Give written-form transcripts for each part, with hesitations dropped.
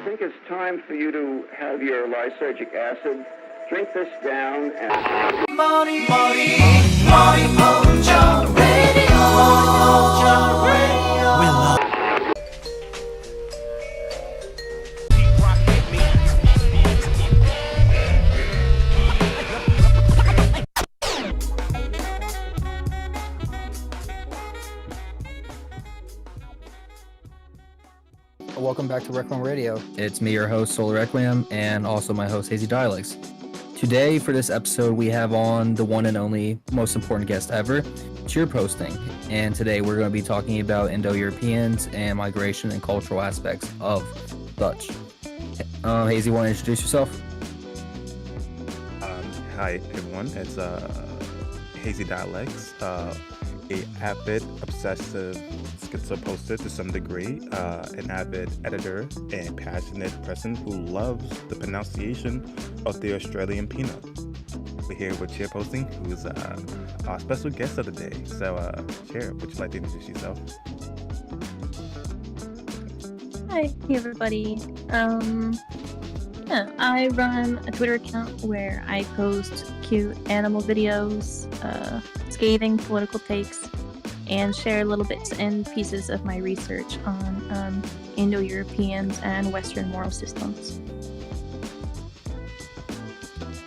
think it's time for you to have your lysergic acid. Drink this down and... Welcome back to Requiem Radio. It's me, your host, Sola Requiem, and also my host, Hazy Dialects. Today, for this episode, we have on the one and only most important guest ever, Cheer Poasting. And today we're going to be talking about Indo-Europeans and migration and cultural aspects of Dutch. Hazy, want to introduce yourself? Hi, everyone. It's Hazy Dialects, a avid, obsessive schizoposter to some degree, an avid editor and passionate person who loves the pronunciation of the Australian peanut. We're here with Cheer Poasting, who's our special guest of the day. So, Cheer, would you like to introduce yourself? Hi, everybody. I run a Twitter account where I post cute animal videos, scathing political takes, and share little bits and pieces of my research on Indo-Europeans and Western moral systems.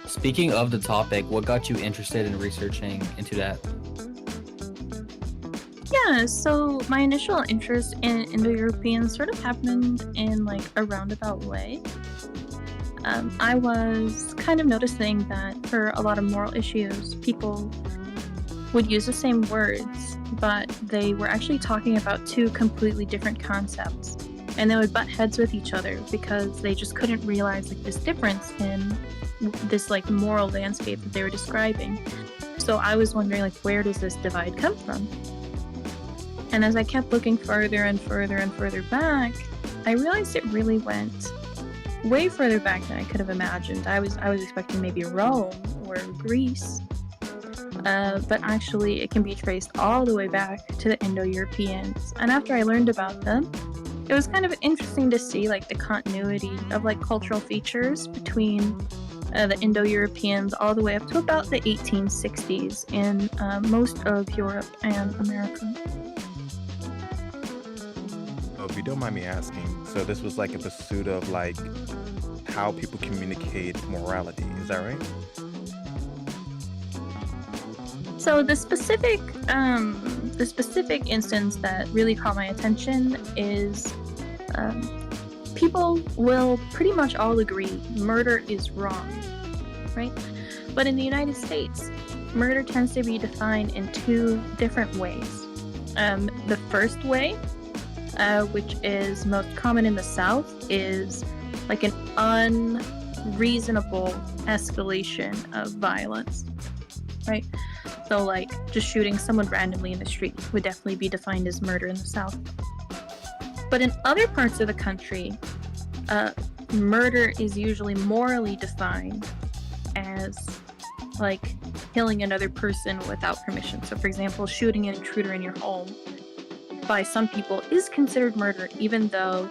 Speaking of the topic, what got you interested in researching into that? Yeah, so my initial interest in Indo-Europeans sort of happened in like a roundabout way. I was kind of noticing that for a lot of moral issues, people would use the same words, but they were actually talking about two completely different concepts, and they would butt heads with each other because they just couldn't realize like this difference in this like moral landscape that they were describing. So I was wondering, like, where does this divide come from? And as I kept looking further and further and further back, I realized it really went way further back than I could have imagined. I was expecting maybe Rome or Greece. But actually it can be traced all the way back to the Indo-Europeans. And after I learned about them, it was kind of interesting to see like the continuity of like cultural features between the Indo-Europeans all the way up to about the 1860s in most of Europe and America. Oh, if you don't mind me asking, so this was like a pursuit of like how people communicate morality, is that right? So the specific instance that really caught my attention is people will pretty much all agree murder is wrong, right? But in the United States, murder tends to be defined in two different ways. The first way, which is most common in the South, is like an unreasonable escalation of violence, right? So like just shooting someone randomly in the street would definitely be defined as murder in the South. But in other parts of the country, murder is usually morally defined as like killing another person without permission. So for example, shooting an intruder in your home by some people is considered murder, even though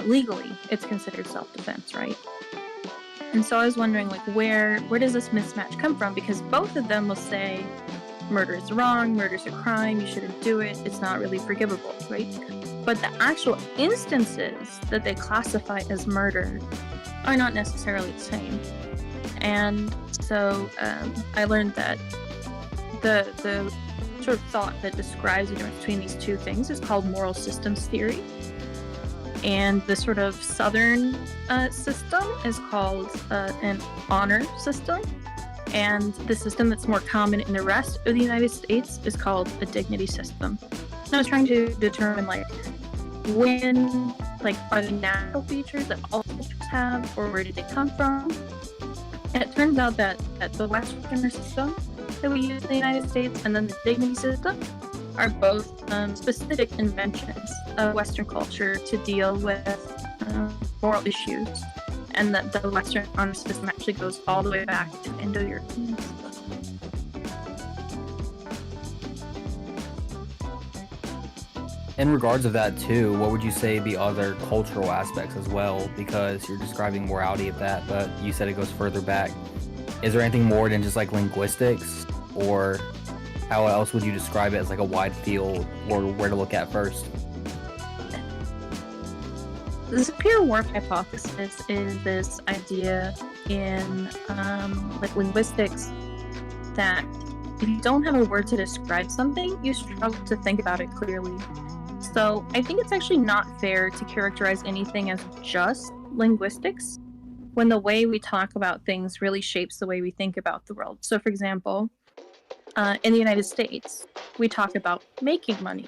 legally it's considered self-defense, right? And so I was wondering, like, where does this mismatch come from? Because both of them will say murder is wrong, murder's a crime, you shouldn't do it, it's not really forgivable, right? But the actual instances that they classify as murder are not necessarily the same. And so I learned that the sort of thought that describes the difference between these two things is called moral systems theory. And the sort of southern system is called an honor system. And the system that's more common in the rest of the United States is called a dignity system. And I was trying to determine, like, when, like, are the natural features that all cultures have, or where did they come from? And it turns out that the Western system that we use in the United States and then the dignity system are both specific inventions of Western culture to deal with moral issues, and that the Western honor system actually goes all the way back to Indo-Europeans. in regards of that too, what would you say the other cultural aspects as well? Because you're describing morality of that, but you said it goes further back. Is there anything more than just like linguistics, or how else would you describe it as like a wide field, or where to look at first? The superior warp hypothesis is this idea in like linguistics that if you don't have a word to describe something, you struggle to think about it clearly. So I think it's actually not fair to characterize anything as just linguistics when the way we talk about things really shapes the way we think about the world. So for example, in the United States, we talk about making money.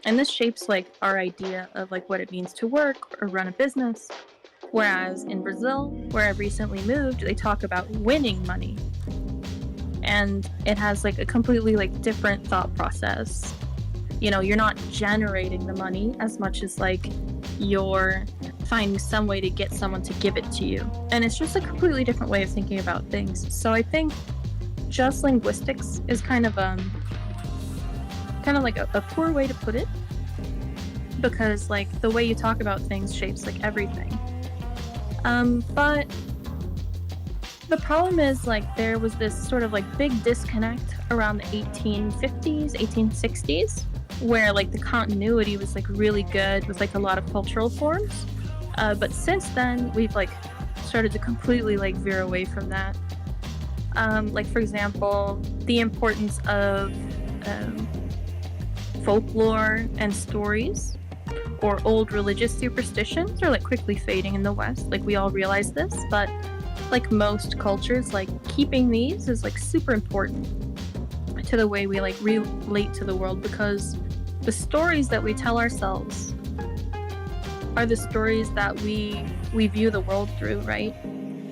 And this shapes like our idea of like what it means to work or run a business. Whereas in Brazil, where I recently moved, they talk about winning money. And it has like a completely like different thought process. You know, you're not generating the money as much as like you're finding some way to get someone to give it to you. And it's just a completely different way of thinking about things. So I think just linguistics is kind of like a poor way to put it, because like the way you talk about things shapes like everything. But the problem is like there was this sort of like big disconnect around the 1850s, 1860s, where like the continuity was like really good with like a lot of cultural forms. But since then we've like started to completely like veer away from that. Like for example, the importance of folklore and stories or old religious superstitions are like quickly fading in the West. Like we all realize this, but like most cultures, like keeping these is like super important to the way we like relate to the world, because the stories that we tell ourselves are the stories that we view the world through, right?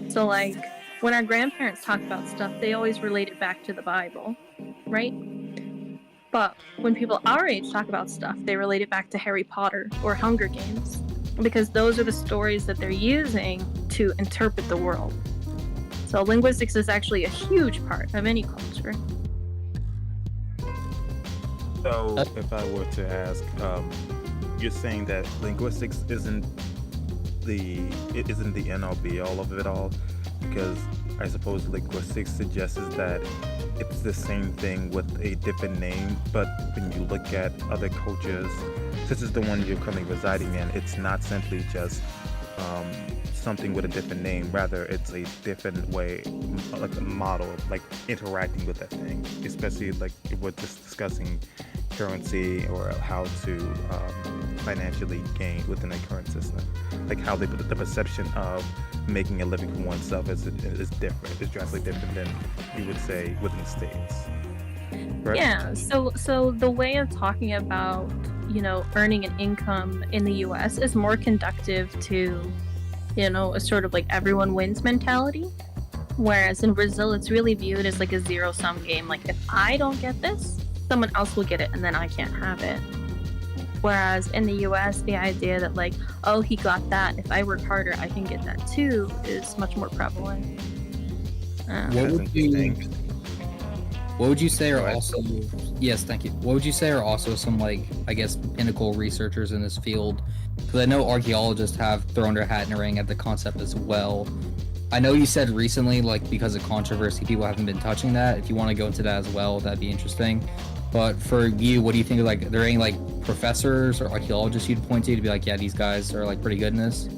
So like when our grandparents talk about stuff, they always relate it back to the Bible, right? But when people our age talk about stuff, they relate it back to Harry Potter or Hunger Games, because those are the stories that they're using to interpret the world. So linguistics is actually a huge part of any culture. So if I were to ask, you're saying that linguistics isn't the end all be all of it all, because I suppose linguistics suggests that it's the same thing with a different name, but when you look at other cultures, such as the one you're currently residing in, it's not simply just something with a different name. Rather, it's a different way, like a model, like interacting with that thing, especially like if we're just discussing currency or how to financially gain within a current system, like how the perception of making a living for oneself is different. It's drastically different than you would say within the States. Right? Yeah. So the way of talking about, you know, earning an income in the U.S. is more conductive to, you know, a sort of like everyone wins mentality. Whereas in Brazil, it's really viewed as like a zero-sum game. Like if I don't get this, someone else will get it, and then I can't have it. Whereas in the US, the idea that like, oh, he got that, if I work harder, I can get that too, is much more prevalent. What would you say are also, yes, thank you. What would you say are also some like, I guess, pinnacle researchers in this field? Because I know archaeologists have thrown their hat in the ring at the concept as well. I know you said recently, like because of controversy, people haven't been touching that. If you want to go into that as well, that'd be interesting. But for you, what do you think? Like, are there any like professors or archaeologists you'd point to be like, yeah, these guys are like pretty good in this?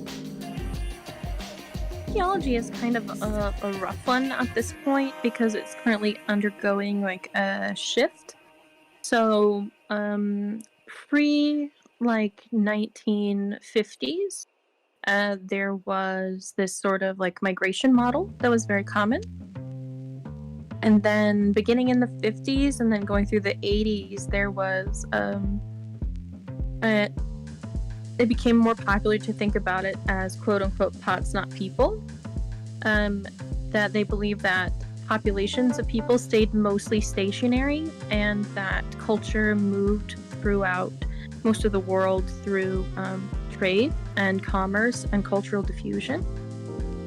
Archaeology is kind of a rough one at this point because it's currently undergoing like a shift. So pre like 1950s, there was this sort of like migration model that was very common. And then beginning in the 50s and then going through the 80s, there was, it became more popular to think about it as quote unquote pots, not people. That they believe that populations of people stayed mostly stationary and that culture moved throughout most of the world through trade and commerce and cultural diffusion,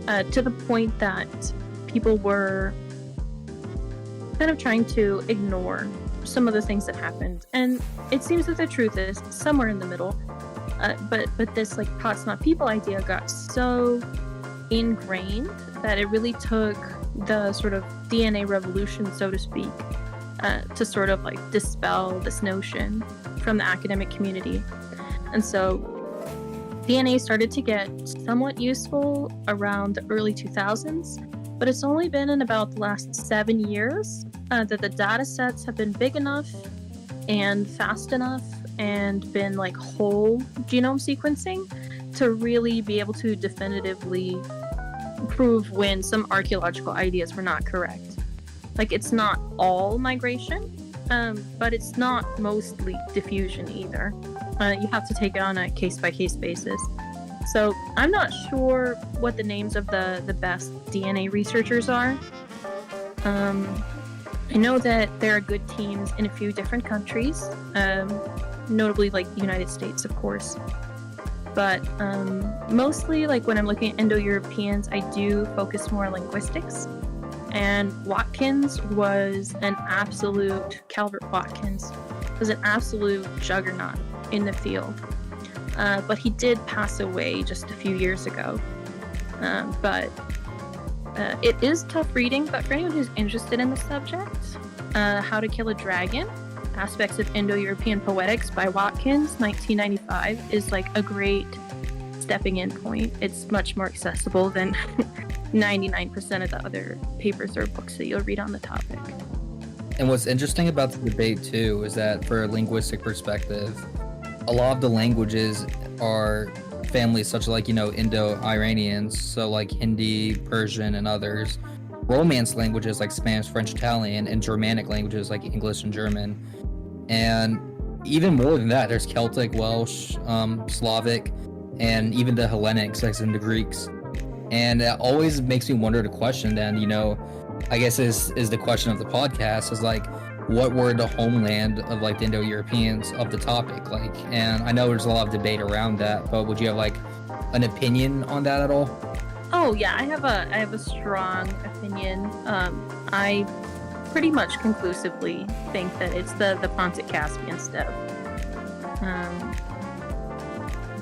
to the point that people were kind of trying to ignore some of the things that happened. And it seems that the truth is somewhere in the middle. But this like pots not people idea got so ingrained that it really took the sort of DNA revolution, so to speak, to sort of like dispel this notion from the academic community. And so DNA started to get somewhat useful around the early 2000s, but it's only been in about the last 7 years that the data sets have been big enough and fast enough and been like whole genome sequencing to really be able to definitively prove when some archaeological ideas were not correct. Like, it's not all migration, but it's not mostly diffusion either. You have to take it on a case-by-case basis. So I'm not sure what the names of the best DNA researchers are. I know that there are good teams in a few different countries, notably like the United States, of course. But mostly, like when I'm looking at Indo-Europeans, I do focus more on linguistics. And Watkins was an absolute, Calvert Watkins was an absolute juggernaut in the field. But he did pass away just a few years ago. But it is tough reading, but for anyone who's interested in the subject, How to Kill a Dragon, Aspects of Indo-European Poetics by Watkins, 1995, is like a great stepping in point. It's much more accessible than 99% of the other papers or books that you'll read on the topic. And what's interesting about the debate too is that for a linguistic perspective, a lot of the languages are families such like, Indo-Iranians, so like Hindi, Persian, and others. Romance languages like Spanish, French, Italian, and Germanic languages like English and German. And even more than that, there's Celtic, Welsh, Slavic, and even the Hellenics, like in the Greeks. And it always makes me wonder the question then, I guess is the question of the podcast is like, what were the homeland of like the Indo-Europeans of the topic? Like, and I know there's a lot of debate around that, but would you have like an opinion on that at all? Oh yeah, I have a strong opinion. I pretty much conclusively think that it's the Pontic-Caspian steppe.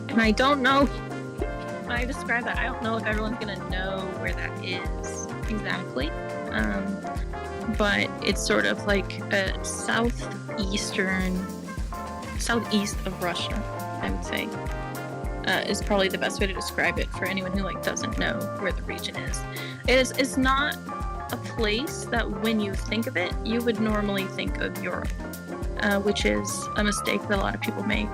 And I don't know, when I describe that, I don't know if everyone's gonna know where that is exactly. But it's sort of like a southeast of Russia, I would say, is probably the best way to describe it for anyone who like doesn't know where the region is. It's not a place that when you think of it, you would normally think of Europe, which is a mistake that a lot of people make.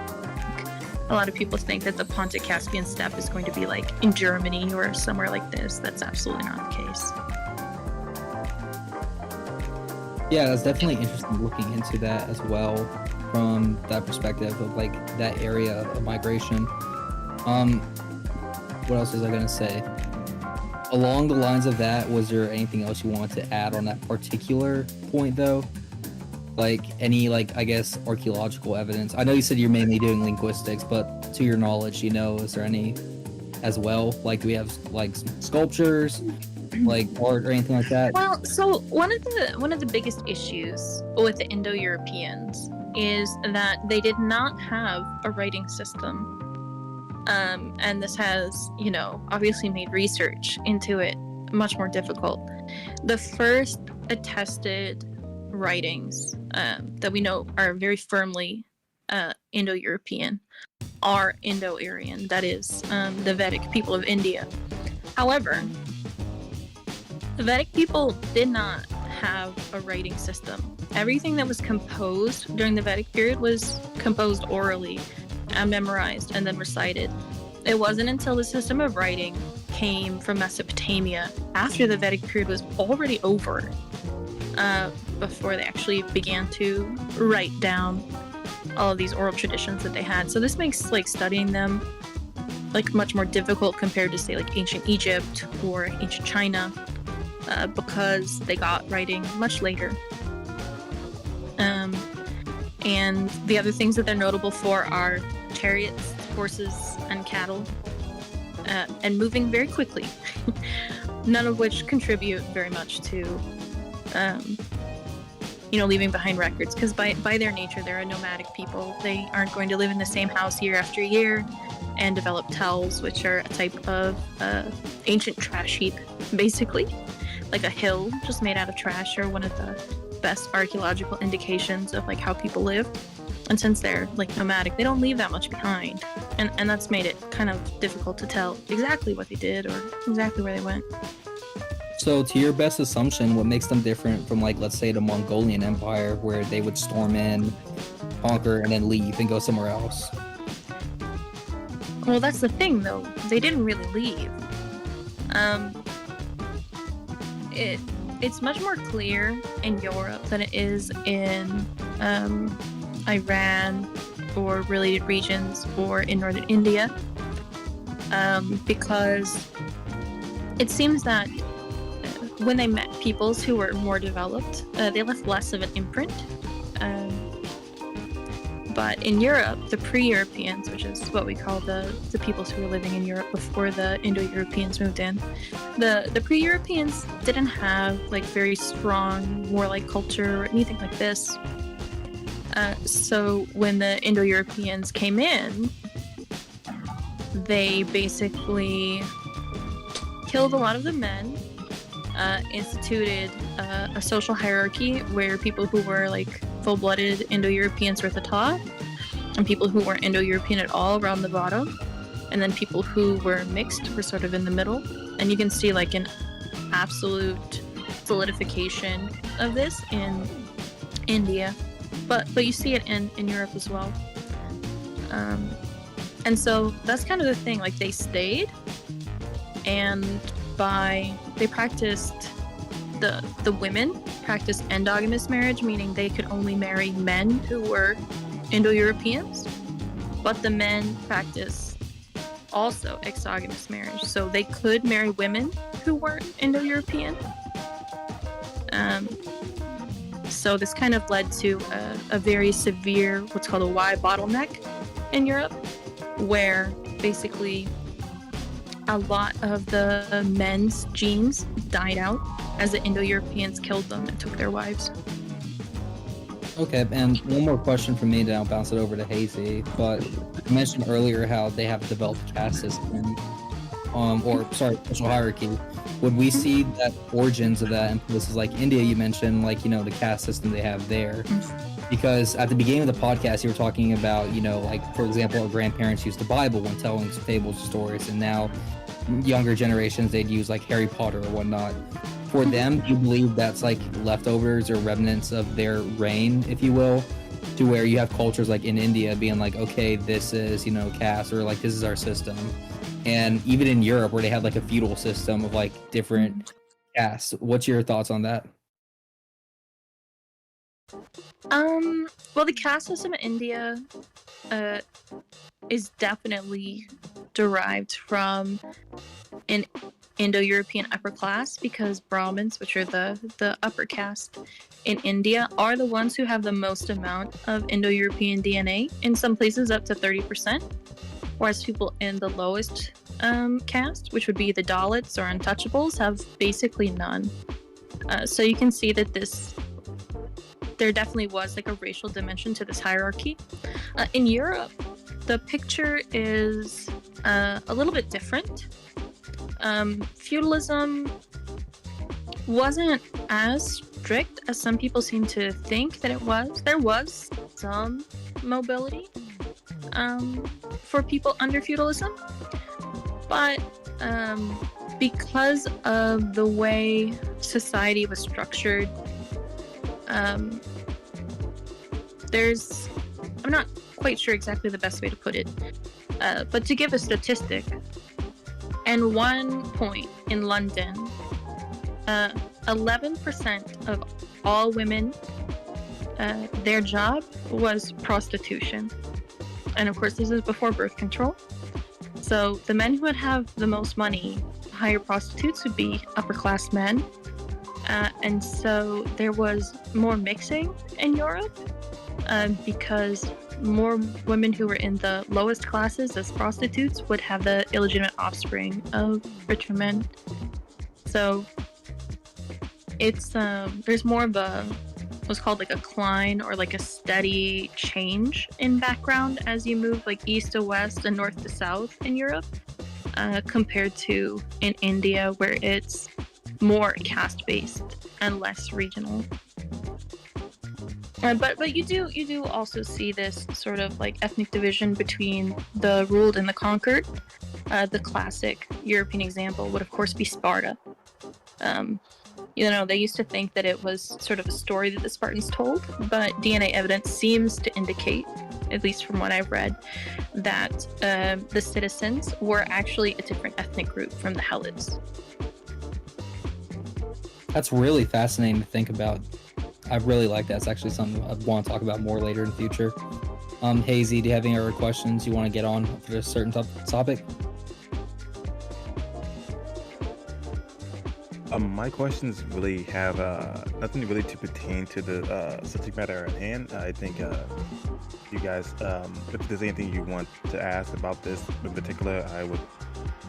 A lot of people think that the Pontic-Caspian steppe is going to be like in Germany or somewhere like this. That's absolutely not the case. Yeah, that's definitely interesting looking into that as well from that perspective of like that area of migration. What else was I gonna say? Along the lines of that, was there anything else you wanted to add on that particular point though? Like any I guess archaeological evidence? I know you said you're mainly doing linguistics, but to your knowledge, is there any as well? Like do we have like sculptures? Like art or anything like that? Well, so one of the biggest issues with the Indo-Europeans is that they did not have a writing system, and this has, obviously made research into it much more difficult. The first attested writings that we know are very firmly Indo-European are Indo-Aryan, that is, the Vedic people of India. However, the Vedic people did not have a writing system. Everything that was composed during the Vedic period was composed orally and memorized and then recited. It wasn't until the system of writing came from Mesopotamia after the Vedic period was already over, before they actually began to write down all of these oral traditions that they had. So this makes studying them much more difficult compared to say ancient Egypt or ancient China. Because they got writing much later. And the other things that they're notable for are chariots, horses, and cattle, and moving very quickly, none of which contribute very much to, leaving behind records, because by their nature, they're a nomadic people. They aren't going to live in the same house year after year and develop tells, which are a type of ancient trash heap, basically, like a hill just made out of trash, or one of the best archaeological indications of like how people live. And since they're like nomadic, they don't leave that much behind, and that's made it kind of difficult to tell exactly what they did or exactly where they went. So, to your best assumption, what makes them different from, like, let's say, the Mongolian Empire, where they would storm in, conquer, and then leave and go somewhere else? Well, that's the thing, though. They didn't really leave. It's much more clear in Europe than it is in Iran or related regions, or in northern India, because it seems that when they met peoples who were more developed, they left less of an imprint. But in Europe, the pre-Europeans, which is what we call the peoples who were living in Europe before the Indo-Europeans moved in, the pre-Europeans didn't have like very strong warlike culture or anything like this. So when the Indo-Europeans came in, they basically killed a lot of the men, instituted a social hierarchy where people who were like full-blooded Indo-Europeans were at the top, and people who weren't Indo-European at all were on the bottom, and then people who were mixed were sort of in the middle. And you can see like an absolute solidification of this in India, but you see it in Europe as well. And so that's kind of the thing, like they stayed, and they practiced, the women practiced endogamous marriage, meaning they could only marry men who were Indo-Europeans, but the men practiced also exogamous marriage, so they could marry women who weren't Indo-European. So this kind of led to a very severe, what's called a Y bottleneck in Europe, where basically a lot of the men's genes died out as the Indo-Europeans killed them and took their wives. Okay, and one more question from me, then I'll bounce it over to Hazy. But you mentioned earlier how they have developed caste system, social hierarchy. Would we see that origins of that in places like India? You mentioned, like, the caste system they have there. Because at the beginning of the podcast, you were talking about, like, for example, our grandparents used the Bible when telling fables and stories, and now younger generations, they'd use like Harry Potter or whatnot. For them, do you believe that's like leftovers or remnants of their reign, if you will, to where you have cultures like in India being like, okay, this is, caste, or like this is our system. And even in Europe, where they have like a feudal system of like different castes. What's your thoughts on that? Well, the caste system in India is definitely derived from an Indo-European upper class, because Brahmins, which are the upper caste in India, are the ones who have the most amount of Indo-European DNA, in some places up to 30%, whereas people in the lowest caste, which would be the Dalits or untouchables, have basically none. So you can see that there definitely was like a racial dimension to this hierarchy. In Europe, the picture is a little bit different. Feudalism wasn't as strict as some people seem to think that it was. There was some mobility for people under feudalism, but because of the way society was structured, I'm not quite sure exactly the best way to put it, but to give a statistic, in one point in London, 11% of all women, their job was prostitution. And of course, this is before birth control. So the men who would have the most money to hire prostitutes would be upper class men. And so there was more mixing in Europe, because more women who were in the lowest classes as prostitutes would have the illegitimate offspring of richer men. So it's there's more of a what's called like a cline, or like a steady change in background as you move like east to west and north to south in Europe, compared to in India, where it's more caste based and less regional. But you do also see this sort of like ethnic division between the ruled and the conquered. The classic European example would of course be Sparta. They used to think that it was sort of a story that the Spartans told, but DNA evidence seems to indicate, at least from what I've read, that the citizens were actually a different ethnic group from the Helots. That's really fascinating to think about. I really like that. It's actually something I want to talk about more later in the future. Hazy, do you have any other questions you want to get on for a certain topic? My questions really have nothing really to pertain to the subject matter at hand. I think you guys, if there's anything you want to ask about this in particular, I would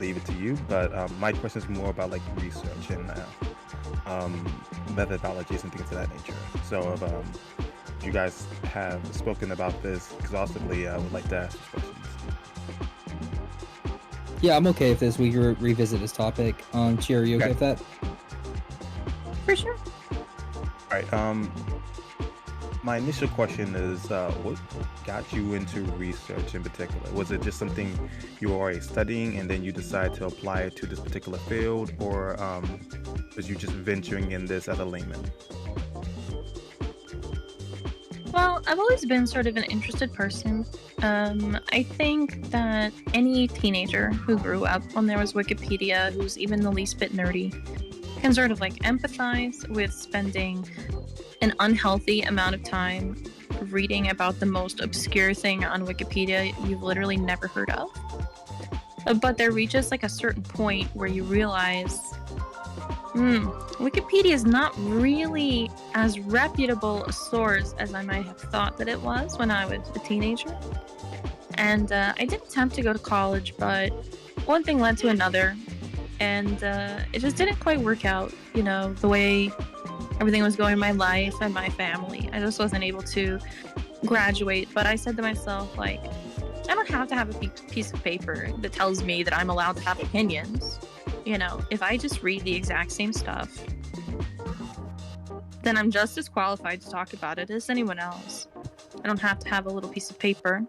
leave it to you. But my question is more about like research and methodologies and things of that nature. So if you guys have spoken about this exhaustively, I would like to ask questions. Yeah, I'm okay with this. We can revisit this topic. Cheer, are you okay with that? For sure. All right. My initial question is, what got you into research in particular? Was it just something you were already studying and then you decided to apply it to this particular field, or was you just venturing in this as a layman? Well, I've always been sort of an interested person. I think that any teenager who grew up when there was Wikipedia, who's even the least bit nerdy, can sort of like empathize with spending an unhealthy amount of time reading about the most obscure thing on Wikipedia you've literally never heard of. But there reaches like a certain point where you realize, Wikipedia is not really as reputable a source as I might have thought that it was when I was a teenager. And I did attempt to go to college, but one thing led to another, and it just didn't quite work out, the way everything was going in my life and my family. I just wasn't able to graduate, but I said to myself, like, I don't have to have a piece of paper that tells me that I'm allowed to have opinions. If I just read the exact same stuff, then I'm just as qualified to talk about it as anyone else. I don't have to have a little piece of paper.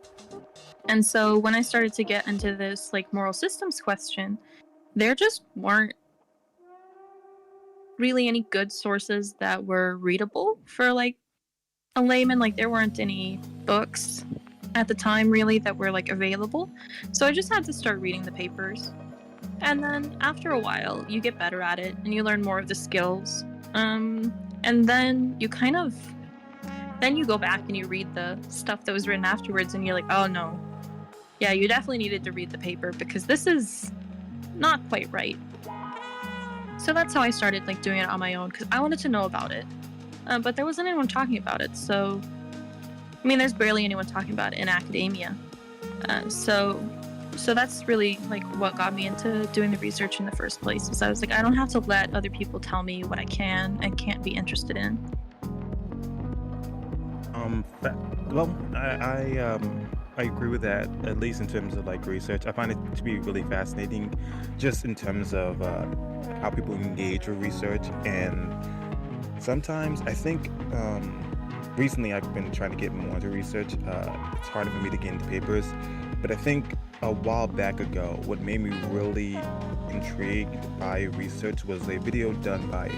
And so when I started to get into this like moral systems question, there just weren't really any good sources that were readable for like a layman. Like there weren't any books at the time really that were like available. So I just had to start reading the papers. And then after a while, you get better at it and you learn more of the skills. And then you then you go back and you read the stuff that was written afterwards and you're like, oh no, yeah, you definitely needed to read the paper because this is not quite right. So that's how I started like doing it on my own because I wanted to know about it. But there wasn't anyone talking about it. So, there's barely anyone talking about it in academia. So that's really like what got me into doing the research in the first place. Is I was like, I don't have to let other people tell me what I can and can't be interested in. I agree with that, at least in terms of like research. I find it to be really fascinating just in terms of how people engage with research. And sometimes I think recently I've been trying to get more into research. It's harder for me to get into papers, but I think a while back ago, what made me really intrigued by research was a video done by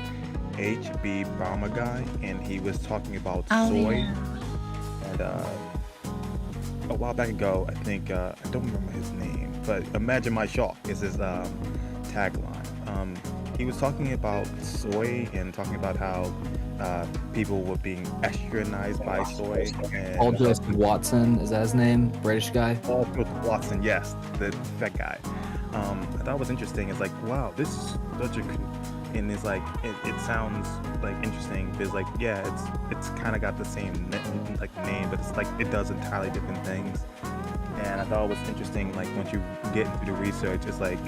HB Baumer guy, and he was talking about soy. Yeah. And a while back ago, I think, I don't remember his name, but Imagine My Shock is his tagline. He was talking about soy and talking about how people were being externized by soy. Paul Joseph Watson, is that his name? British guy? Paul Joseph Watson, yes, that guy. I thought it was interesting. It's like, wow, this is such a... And it's like, it sounds like interesting because like, yeah, it's kind of got the same name, but it's like it does entirely different things. And I thought it was interesting, like once you get into the research, it's like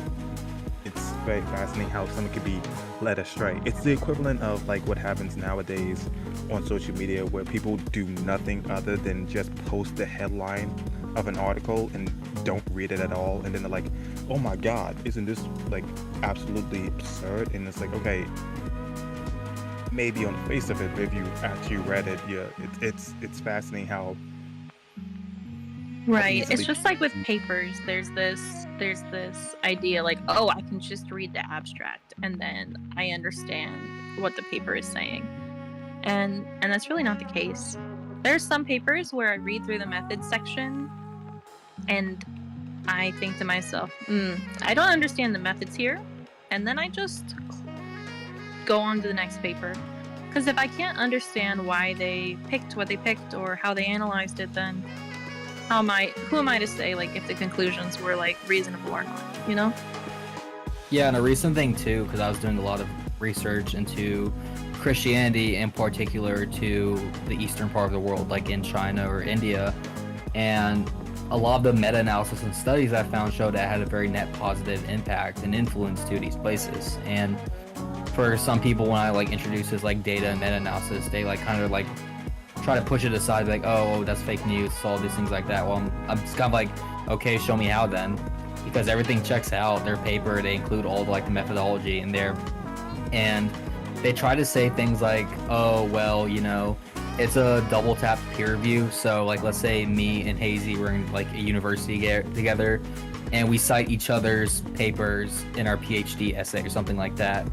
very fascinating how someone could be led astray. It's the equivalent of like what happens nowadays on social media, where people do nothing other than just post the headline of an article and don't read it at all, and then they're like, oh my god, isn't this like absolutely absurd? And it's like, okay, maybe on the face of it, but if you actually read it, yeah, it's fascinating how Right. It's easily. just like with papers. There's this idea like, oh, I can just read the abstract and then I understand what the paper is saying. And that's really not the case. There's some papers where I read through the methods section and I think to myself, I don't understand the methods here. And then I just go on to the next paper. Because if I can't understand why they picked what they picked or how they analyzed it, then who am I to say like if the conclusions were like reasonable or not, you know? Yeah, and a recent thing too, because I was doing a lot of research into Christianity, in particular to the eastern part of the world, like in China or India, and a lot of the meta-analysis and studies I found showed that had a very net positive impact and influence to these places. And for some people, when I like introduce this like data and meta-analysis, they like kind of like try to push it aside, like, oh, that's fake news, all these things like that. Well, I'm just kind of like, okay, show me how then, because everything checks out. Their paper, they include all the, like the methodology in there, and they try to say things like, oh, well, you know, it's a double tap peer review. So like, let's say me and Hazy were in like a university together, and we cite each other's papers in our PhD essay or something like that,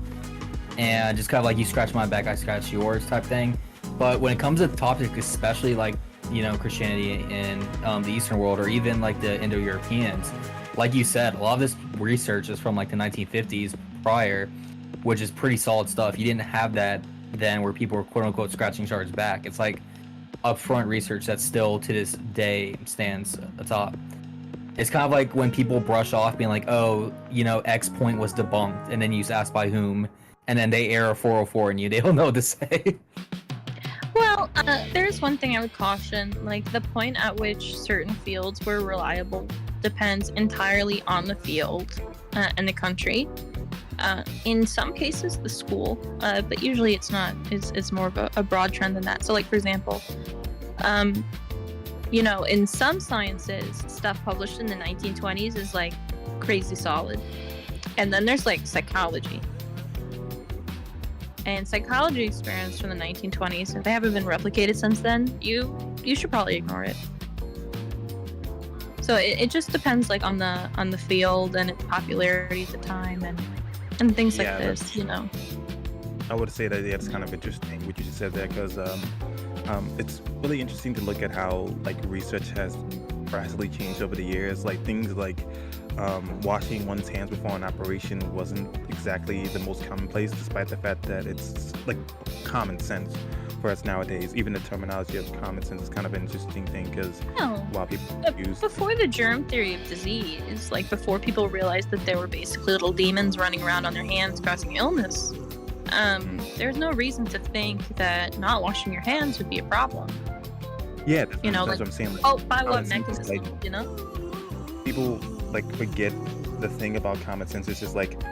and just kind of like you scratch my back, I scratch yours type thing. But when it comes to topics, especially like, you know, Christianity in the Eastern world, or even like the Indo-Europeans, like you said, a lot of this research is from like the 1950s prior, which is pretty solid stuff. You didn't have that then, where people were quote unquote scratching each other's back. It's like upfront research that still to this day stands atop. It's kind of like when people brush off being like, oh, you know, X point was debunked, and then you ask by whom, and then they error 404 and they don't know what to say. Well, there's one thing I would caution, like the point at which certain fields were reliable depends entirely on the field and the country. In some cases, the school, but usually it's not. It's more of a broad trend than that. So, like, for example, you know, in some sciences, stuff published in the 1920s is like crazy solid. And then there's like psychology. And psychology experiments from the 1920s, if they haven't been replicated since then, you should probably ignore it. So it just depends like on the field and its popularity at the time and things like this, you know. I would say that it's kind of interesting what you just said there, because it's really interesting to look at how like research has drastically changed over the years. Like things like washing one's hands before an operation wasn't exactly the most commonplace, despite the fact that it's like common sense for us nowadays. Even the terminology of common sense is kind of an interesting thing, because while people use before the germ theory of disease, like before people realized that there were basically little demons running around on their hands causing illness, there's no reason to think that not washing your hands would be a problem. Yeah, you know, that's like, what I'm saying. Like, oh, by what mechanism, like, you know? People like forget the thing about common sense is just like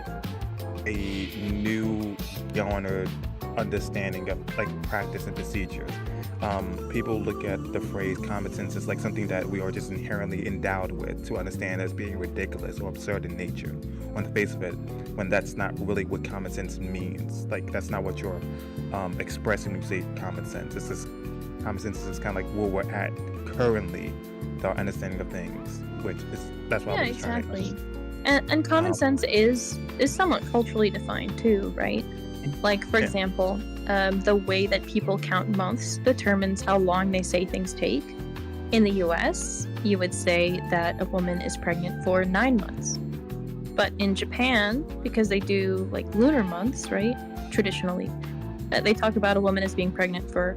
a new garnered understanding of like practice and procedures. People look at the phrase common sense as like something that we are just inherently endowed with to understand as being ridiculous or absurd in nature on the face of it, when that's not really what common sense means. Like that's not what you're expressing when you say common sense. It's just common sense is kind of like where we're at currently with our understanding of things, which is that's why I was exactly. And common sense is somewhat culturally defined too, right? Like, for example, the way that people count months determines how long they say things take. In the US, you would say that a woman is pregnant for 9 months. But in Japan, because they do like lunar months, right? Traditionally, they talk about a woman as being pregnant for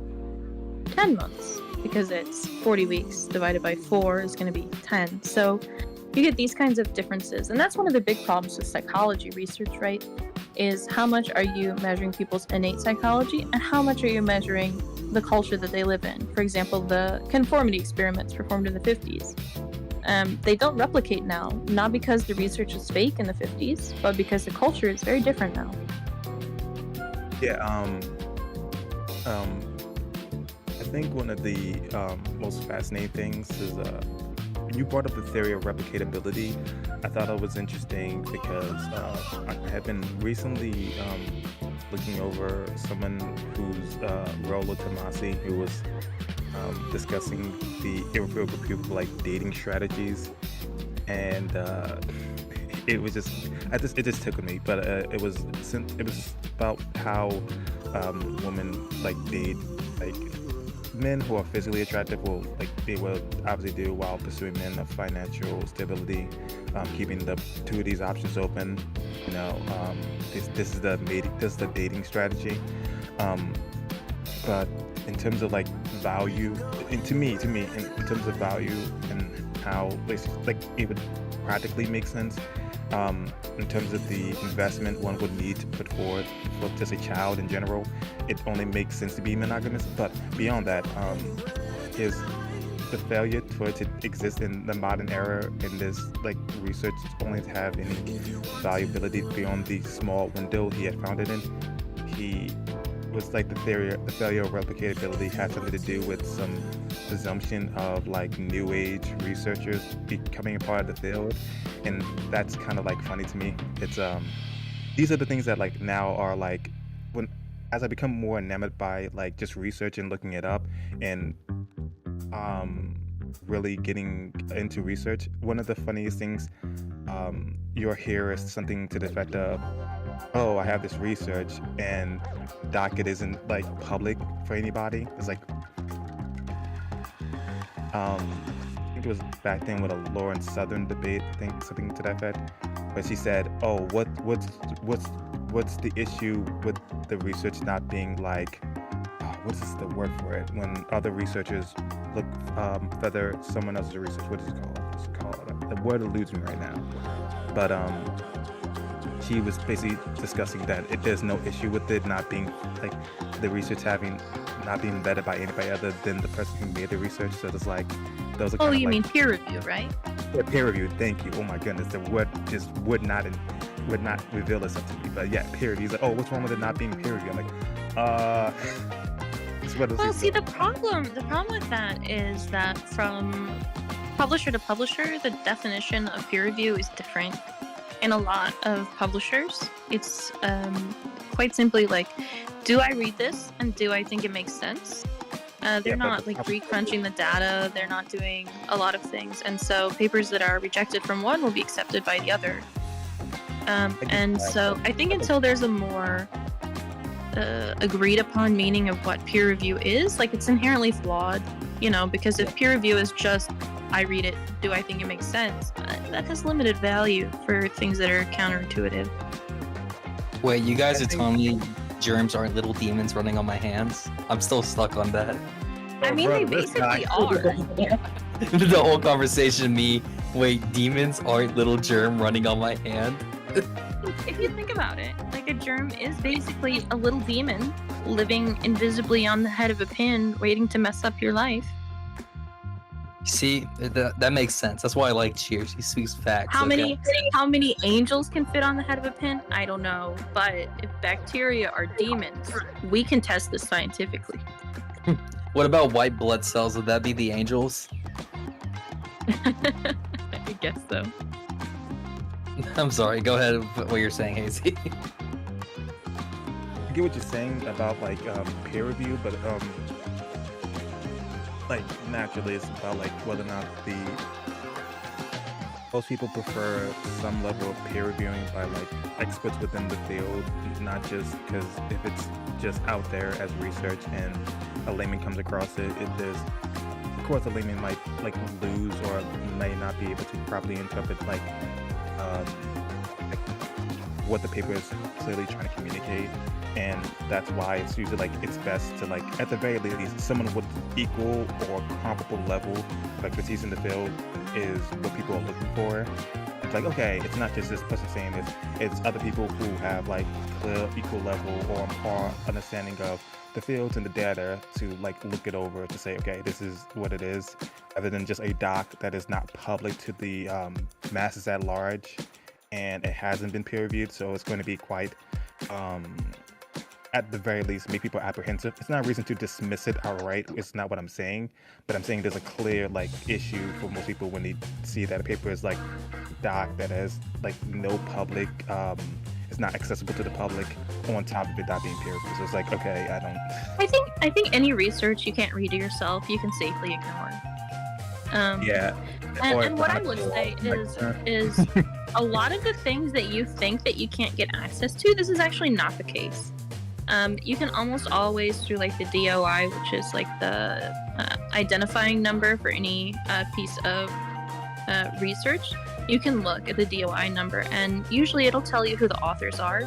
10 months because it's 40 weeks divided by 4 is going to be 10. So you get these kinds of differences. And that's one of the big problems with psychology research, right? Is how much are you measuring people's innate psychology and how much are you measuring the culture that they live in? For example, the conformity experiments performed in the 50s. they don't replicate now, not because the research was fake in the 50s, but because the culture is very different now. Yeah, I think one of the most fascinating things is when you brought up the theory of replicatability. I thought it was interesting because I have been recently looking over someone who's Rollo Tomasi, who was discussing the irreparable people like dating strategies, and it was just it just tickled me. But it was about how women like date like men who are physically attractive, will like they will obviously do while pursuing men of financial stability, keeping the two of these options open. You know, this is the dating strategy. But in terms of like value, and to me, in terms of value and how like it would practically make sense, in terms of the investment one would need to put forward for just a child in general, it only makes sense to be monogamous. But beyond that, is the failure for it to exist in the modern era in this like research only to have any valuability beyond the small window he had found it in. He was like the failure of replicatability had something to do with some presumption of like new age researchers becoming a part of the field, and that's kind of like funny to me. It's these are the things that like now are like when as I become more enamored by like just research and looking it up and really getting into research. One of the funniest things you'll hear is something to the effect of, oh, I have this research and docket isn't like public for anybody. It's like I think it was back then with a Lawrence Southern debate, I think something to that effect, but she said, oh, what's the issue with the research not being like, what's the word for it, when other researchers look feather someone else's research, what is it called? The word eludes me right now, but she was basically discussing that there's no issue with it not being like the research not being vetted by anybody other than the person who made the research. So it's like those are Oh, kind of you like, mean peer review, right? yeah, peer review. Thank you. Oh my goodness, the word just would not reveal itself to me. But yeah, peer review. He's like, oh, what's wrong with it not being peer review? I'm like, Well, see, the problem with that is that from publisher to publisher, the definition of peer review is different. In a lot of publishers, it's quite simply like, do I read this and do I think it makes sense? They're not like re-crunching the data. They're not doing a lot of things, and so papers that are rejected from one will be accepted by the other. And so I think until there's a more agreed upon meaning of what peer review is, like, it's inherently flawed, you know, because if peer review is just, I read it, do I think it makes sense, that has limited value for things that are counterintuitive. Wait, you guys are telling me germs aren't little demons running on my hands? I'm still stuck on that. I mean, they basically are. The whole conversation, wait, demons aren't little germ running on my hand? If you think about it, like, a germ is basically a little demon living invisibly on the head of a pin, waiting to mess up your life. See, that makes sense. That's why I like Cheers. He speaks facts. How many angels can fit on the head of a pin? I don't know. But if bacteria are demons, we can test this scientifically. What about white blood cells? Would that be the angels? I guess so. I'm sorry. Go ahead with what you're saying, Hazy. I get what you're saying about like peer review, but like naturally it's about like whether or not most people prefer some level of peer reviewing by like experts within the field, not just because if it's just out there as research and a layman comes across it, there's of course a layman might like lose or may not be able to properly interpret like what the paper is clearly trying to communicate, and that's why it's usually like it's best to like at the very least someone with equal or comparable level of expertise in the field is what people are looking for. It's like, okay, it's not just this person saying this, it's other people who have like clear equal level or understanding of the fields and the data to like look it over to say, okay, this is what it is, rather than just a doc that is not public to the masses at large, and it hasn't been peer reviewed. So it's going to be quite, at the very least, make people apprehensive. It's not a reason to dismiss it outright. It's not what I'm saying, but I'm saying there's a clear like issue for most people when they see that a paper is like doc that has like no public, it's not accessible to the public, on top of it not being peer reviewed. So it's like, okay, I think any research you can't read it yourself, you can safely ignore. Yeah. And what I would say is a lot of the things that you think that you can't get access to, this is actually not the case. You can almost always, through like the DOI, which is like the identifying number for any piece of research, you can look at the DOI number, and usually it'll tell you who the authors are.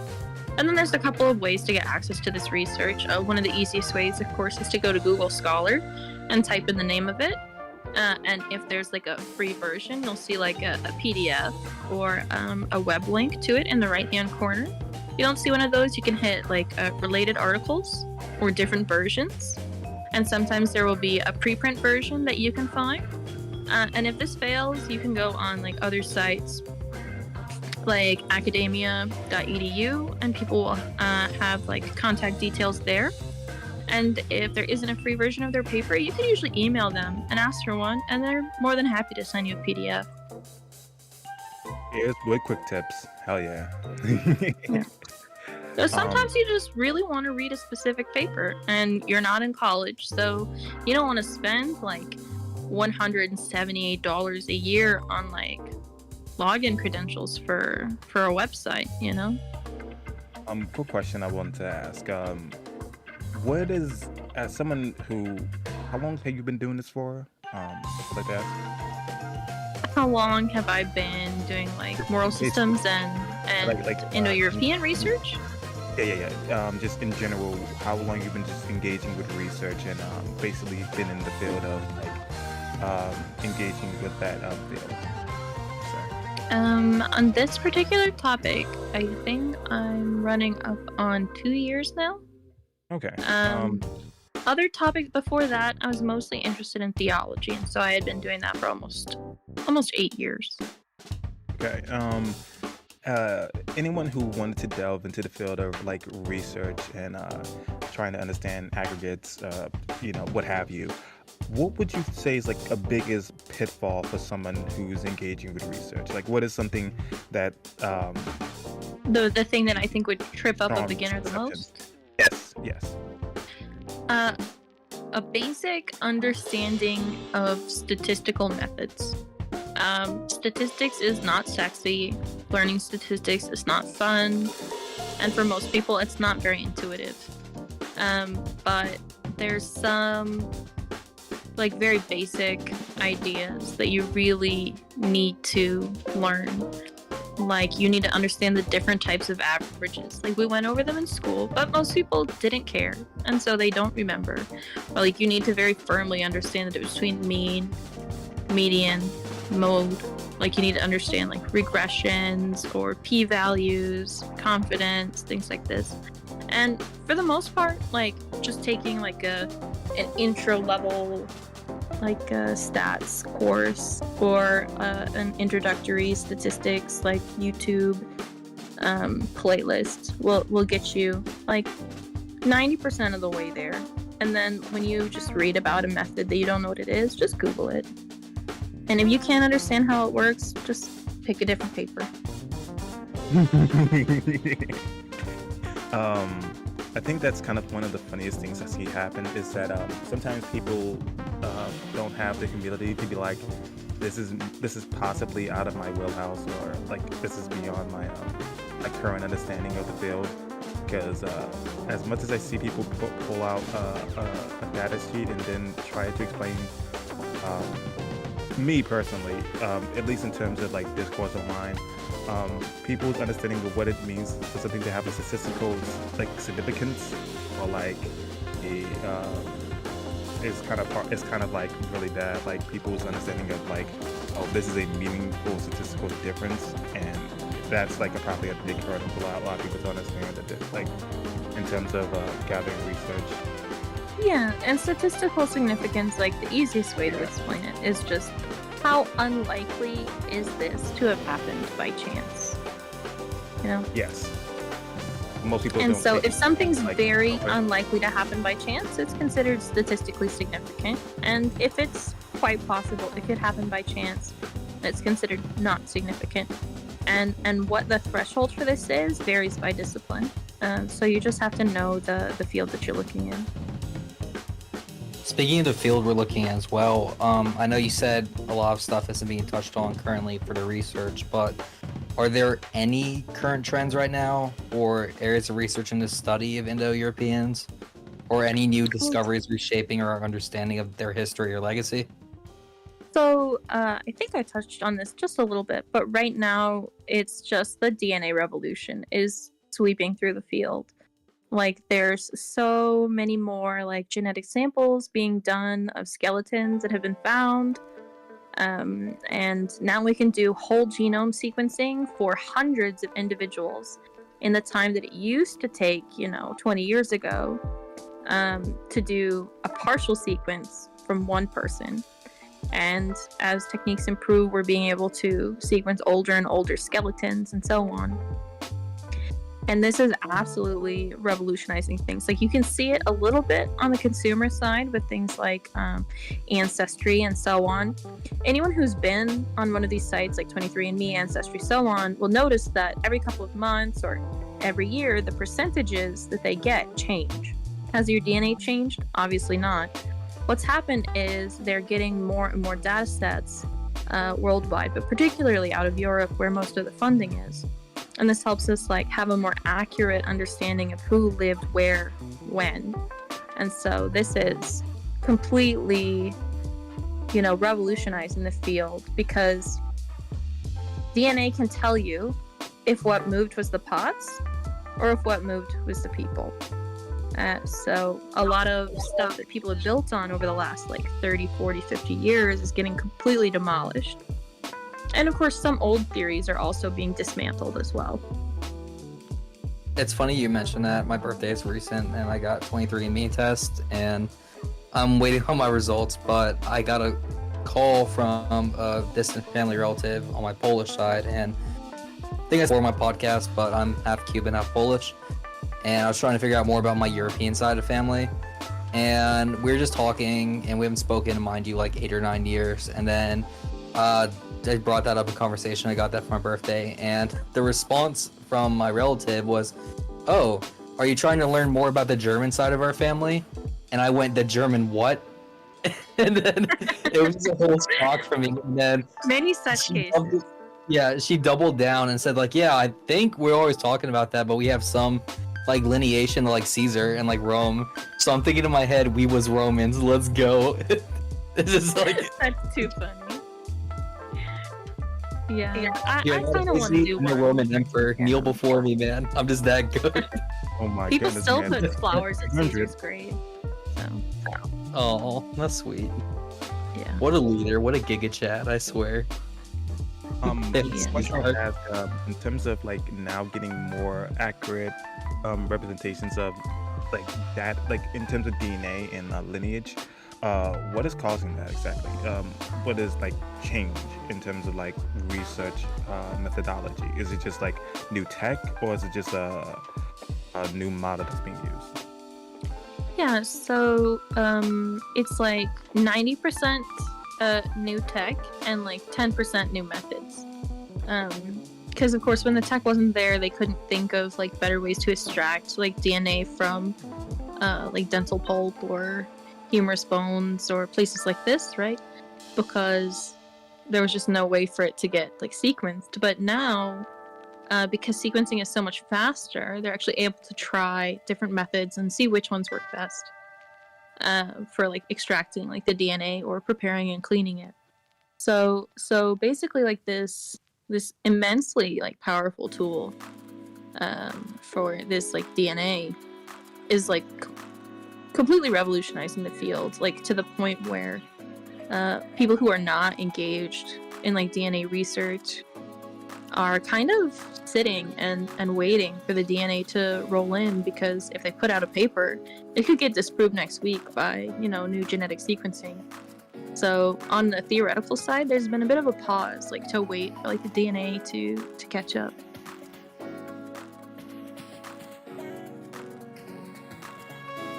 And then there's a couple of ways to get access to this research. One of the easiest ways, of course, is to go to Google Scholar and type in the name of it. And if there's like a free version, you'll see like a PDF or a web link to it in the right-hand corner. If you don't see one of those, you can hit like related articles or different versions. And sometimes there will be a preprint version that you can find. And if this fails, you can go on like other sites like academia.edu, and people will have like contact details there. And if there isn't a free version of their paper, you can usually email them and ask for one, and they're more than happy to send you a PDF. Here's really quick tips. Hell yeah. Yeah. So sometimes you just really want to read a specific paper, and you're not in college, so you don't want to spend like $178 a year on like login credentials for a website, you know? Quick question I wanted to ask. What is, as someone who, how long have you been doing this for? Like that? How long have I been doing like moral systems and Indo-European research? Yeah. Just in general, how long you've been just engaging with research and basically been in the field of like engaging with that field? Sorry. On this particular topic, I think I'm running up on 2 years now. Okay. Other topics before that, I was mostly interested in theology, and so I had been doing that for almost 8 years. Okay. Anyone who wanted to delve into the field of like research and trying to understand aggregates, what have you, what would you say is like a biggest pitfall for someone who's engaging with research? Like, what is something that the thing that I think would trip up a beginner the most? Yes. A basic understanding of statistical methods. Statistics is not sexy. Learning statistics is not fun. And for most people, it's not very intuitive. But there's some like very basic ideas that you really need to learn. Like, you need to understand the different types of averages. Like, we went over them in school, but most people didn't care, and so they don't remember. But like, you need to very firmly understand the difference between mean, median, mode. Like, you need to understand like regressions or p-values, confidence, things like this. And for the most part, like, just taking like an intro level like a stats course or an introductory statistics like YouTube playlist will get you like 90% of the way there. And then when you just read about a method that you don't know what it is, just Google it. And if you can't understand how it works, just pick a different paper. I think that's kind of one of the funniest things I see happen is that sometimes people don't have the humility to be like, this is possibly out of my wheelhouse, or like this is beyond my current understanding of the field. Because as much as I see people pull out a data sheet and then try to explain, me personally, at least in terms of like discourse online, people's understanding of what it means for something to have a statistical like significance or like a is kind of like really bad. Like, people's understanding of like, oh, this is a meaningful statistical difference, and that's like probably a big hurdle for a lot of people to understand that there's like, and in terms of gathering research. Yeah, and statistical significance, like the easiest way to explain it is just how unlikely is this to have happened by chance? You know? Yes. Most people And don't so take if something's like, very okay. unlikely to happen by chance, it's considered statistically significant. And if it's quite possible it could happen by chance, it's considered not significant. And what the threshold for this is varies by discipline. So you just have to know the field that you're looking in. Speaking of the field we're looking at as well, I know you said a lot of stuff isn't being touched on currently for the research, but are there any current trends right now or areas of research in this study of Indo-Europeans, or any new discoveries reshaping our understanding of their history or legacy? So I think I touched on this just a little bit, but right now it's just the DNA revolution is sweeping through the field. Like there's so many more like genetic samples being done of skeletons that have been found. And now we can do whole genome sequencing for hundreds of individuals in the time that it used to take, 20 years ago, to do a partial sequence from one person. And as techniques improve, we're being able to sequence older and older skeletons and so on. And this is absolutely revolutionizing things. Like you can see it a little bit on the consumer side with things like Ancestry and so on. Anyone who's been on one of these sites like 23andMe, Ancestry, so on, will notice that every couple of months or every year, the percentages that they get change. Has your DNA changed? Obviously not. What's happened is they're getting more and more data sets worldwide, but particularly out of Europe where most of the funding is. And this helps us like have a more accurate understanding of who lived where, when. And so this is completely, revolutionizing the field, because DNA can tell you if what moved was the pots or if what moved was the people. So a lot of stuff that people have built on over the last like 30, 40, 50 years is getting completely demolished. And of course, some old theories are also being dismantled as well. It's funny you mentioned that. My birthday is recent and I got 23andMe test and I'm waiting on my results, but I got a call from a distant family relative on my Polish side, and I think it's for my podcast, but I'm half Cuban, half Polish. And I was trying to figure out more about my European side of family. And we were just talking, and we haven't spoken in, mind you, like 8 or 9 years. And then I brought that up in conversation. I got that for my birthday. And the response from my relative was, "Oh, are you trying to learn more about the German side of our family?" And I went, "The German what?" And then it was just a whole shock for me. And then Many such cases. she doubled down and said, like, "Yeah, I think we're always talking about that, but we have some like lineation like Caesar and like Rome." So I'm thinking in my head, we was Romans, let's go. This is like That's too funny. Yeah, I yeah, kind of want to do I'm the one. Roman emperor. Kneel before me, man. I'm just that good. Oh my People goodness, still man. put flowers at 100. Caesar's grave. So, Oh, that's sweet. yeah. What a leader. What a giga chat, I swear. Question I ask, in terms of like now getting more accurate representations of like that, like in terms of DNA and lineage, what is causing that exactly? What is like change in terms of like research methodology? Is it just like new tech, or is it just a new model that's being used? Yeah, so it's like 90% new tech and like 10% new methods. Because of course when the tech wasn't there, they couldn't think of like better ways to extract like DNA from like dental pulp or humerus bones or places like this, right? Because there was just no way for it to get like sequenced. But now, because sequencing is so much faster, they're actually able to try different methods and see which ones work best for like extracting like the DNA or preparing and cleaning it. So basically like this immensely like powerful tool for this like DNA is like completely revolutionizing the field, like to the point where people who are not engaged in like DNA research are kind of sitting and waiting for the DNA to roll in, because if they put out a paper, it could get disproved next week by, new genetic sequencing. So on the theoretical side, there's been a bit of a pause, like to wait for like the DNA to catch up.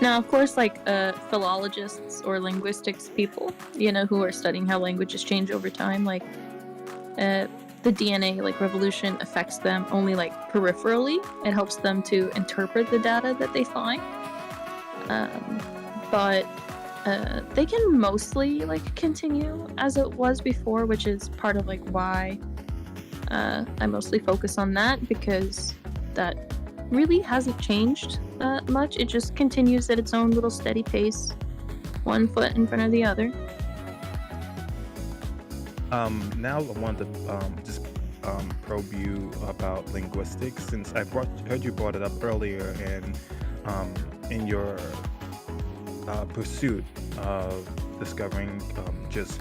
Now, of course, like philologists or linguistics people, who are studying how languages change over time, like the DNA like revolution affects them only like peripherally. It helps them to interpret the data that they find, but they can mostly like continue as it was before, which is part of like why I mostly focus on that, because that really hasn't changed much. It just continues at its own little steady pace, one foot in front of the other. Now I want to just probe you about linguistics, since I heard you brought it up earlier, and in your pursuit of discovering just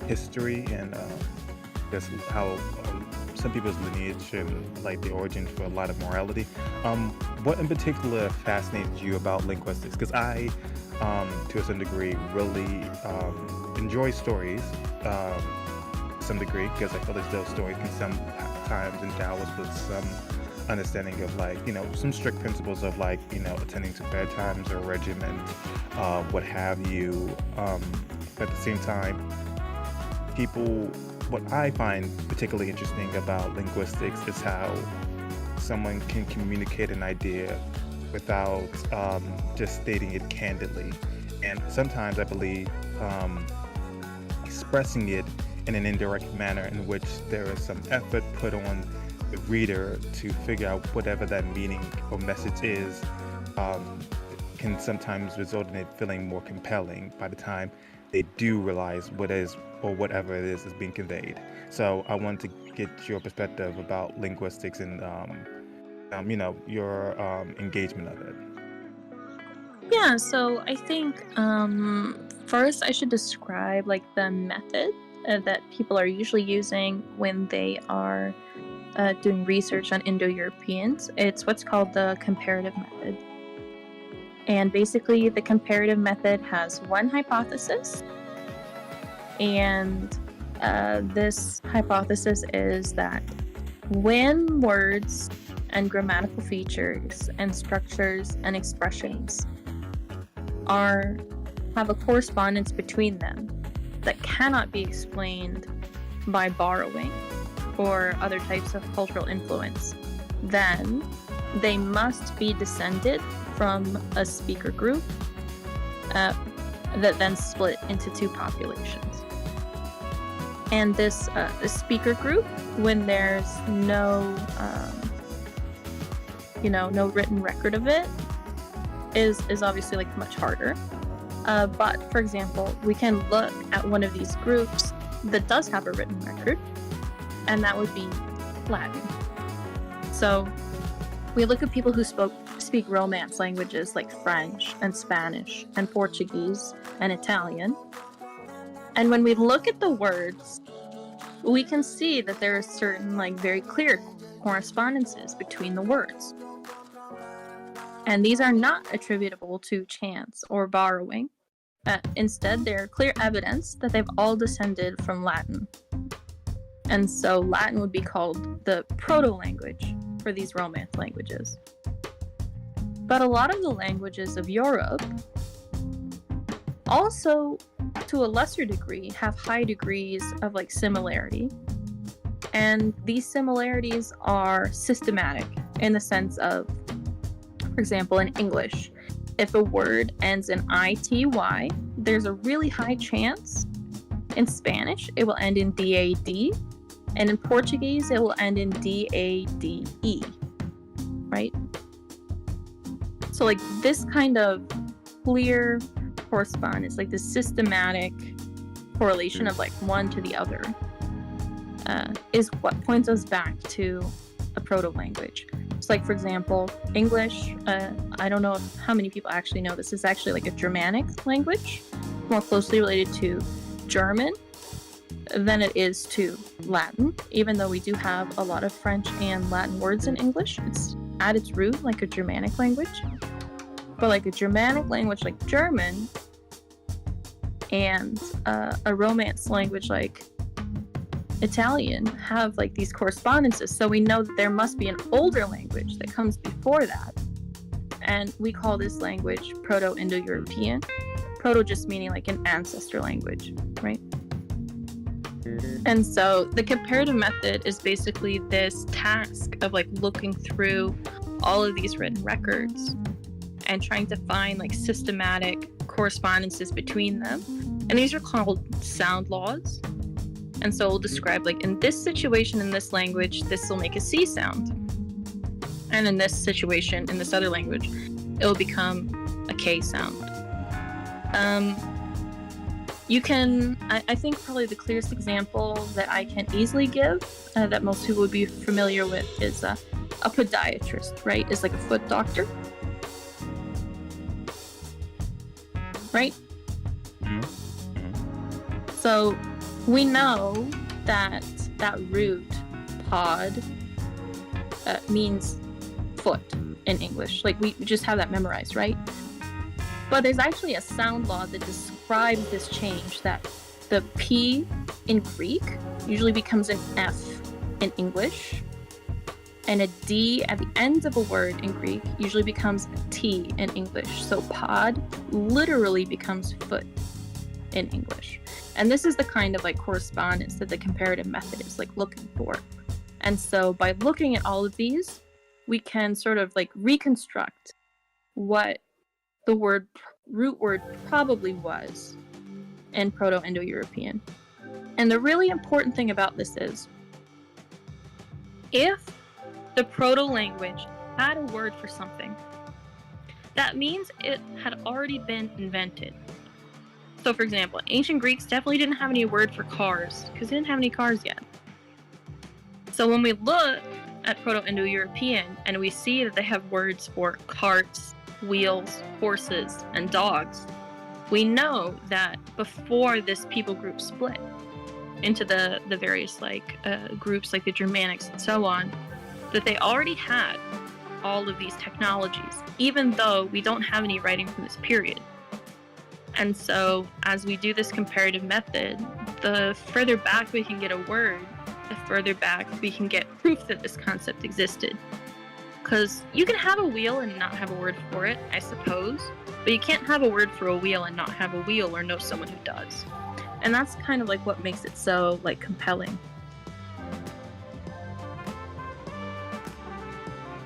history and just how some people's lineage and like the origins for a lot of morality. What in particular fascinated you about linguistics? Because I, to a certain degree, really enjoy stories. Some degree, because I feel as though stories can sometimes endow us with some understanding of like, some strict principles of like, attending to fair times or regiment, what have you. At the same time, what I find particularly interesting about linguistics is how someone can communicate an idea without just stating it candidly. And sometimes I believe expressing it in an indirect manner in which there is some effort put on the reader to figure out whatever that meaning or message is, can sometimes result in it feeling more compelling by the time they do realize what is or whatever it is being conveyed. So I want to get your perspective about linguistics and your engagement of it. Yeah, so I think first I should describe like the method that people are usually using when they are doing research on Indo-Europeans. It's what's called the comparative method. And basically the comparative method has one hypothesis, and this hypothesis is that when words and grammatical features and structures and expressions have a correspondence between them that cannot be explained by borrowing or other types of cultural influence, then they must be descended from a speaker group that then split into two populations. And this speaker group, when there's no written record of it, is obviously like much harder. But for example, we can look at one of these groups that does have a written record, and that would be Latin. So we look at people who speak Romance languages like French and Spanish and Portuguese and Italian. And when we look at the words, we can see that there are certain like very clear correspondences between the words. And these are not attributable to chance or borrowing. Instead, they're clear evidence that they've all descended from Latin. And so Latin would be called the proto-language for these Romance languages. But a lot of the languages of Europe also, to a lesser degree, have high degrees of like similarity. And these similarities are systematic in the sense of, for example, in English, if a word ends in ITY, there's a really high chance in Spanish it will end in DAD, and in Portuguese it will end in DADE, right? So like this kind of clear correspondence, like this systematic correlation of like one to the other, is what points us back to a proto-language. So like, for example, English, I don't know how many people actually know this, is actually like a Germanic language, more closely related to German, than it is to Latin, even though we do have a lot of French and Latin words in English. It's at its root like a Germanic language. But like a Germanic language like German and a Romance language like Italian have like these correspondences. So we know that there must be an older language that comes before that. And we call this language Proto-Indo-European. Proto just meaning like an ancestor language, right? And so the comparative method is basically this task of like looking through all of these written records and trying to find like systematic correspondences between them. And these are called sound laws. And so we'll describe like in this situation in this language, this will make a C sound. And in this situation, in this other language, it will become a K sound. You can, I think probably the clearest example that I can easily give, that most people would be familiar with, is a podiatrist, right? Is like a foot doctor. Right? So we know that root pod means foot in English. Like we just have that memorized, right? But there's actually a sound law that describes this change, that the P in Greek usually becomes an F in English, and a D at the end of a word in Greek usually becomes a T in English. So pod literally becomes foot in English. And this is the kind of like correspondence that the comparative method is like looking for. And so by looking at all of these, we can sort of like reconstruct what the root word probably was in Proto-Indo-European. And the really important thing about this is, if the proto-language had a word for something, that means it had already been invented. So for example, ancient Greeks definitely didn't have any word for cars, because they didn't have any cars yet. So when we look at Proto-Indo-European and we see that they have words for carts, wheels, horses, and dogs, we know that before this people group split into the various like groups like the Germanics and so on, that they already had all of these technologies, even though we don't have any writing from this period. And so as we do this comparative method, the further back we can get a word, the further back we can get proof that this concept existed. Because you can have a wheel and not have a word for it, I suppose, but you can't have a word for a wheel and not have a wheel or know someone who does. And that's kind of like what makes it so like compelling.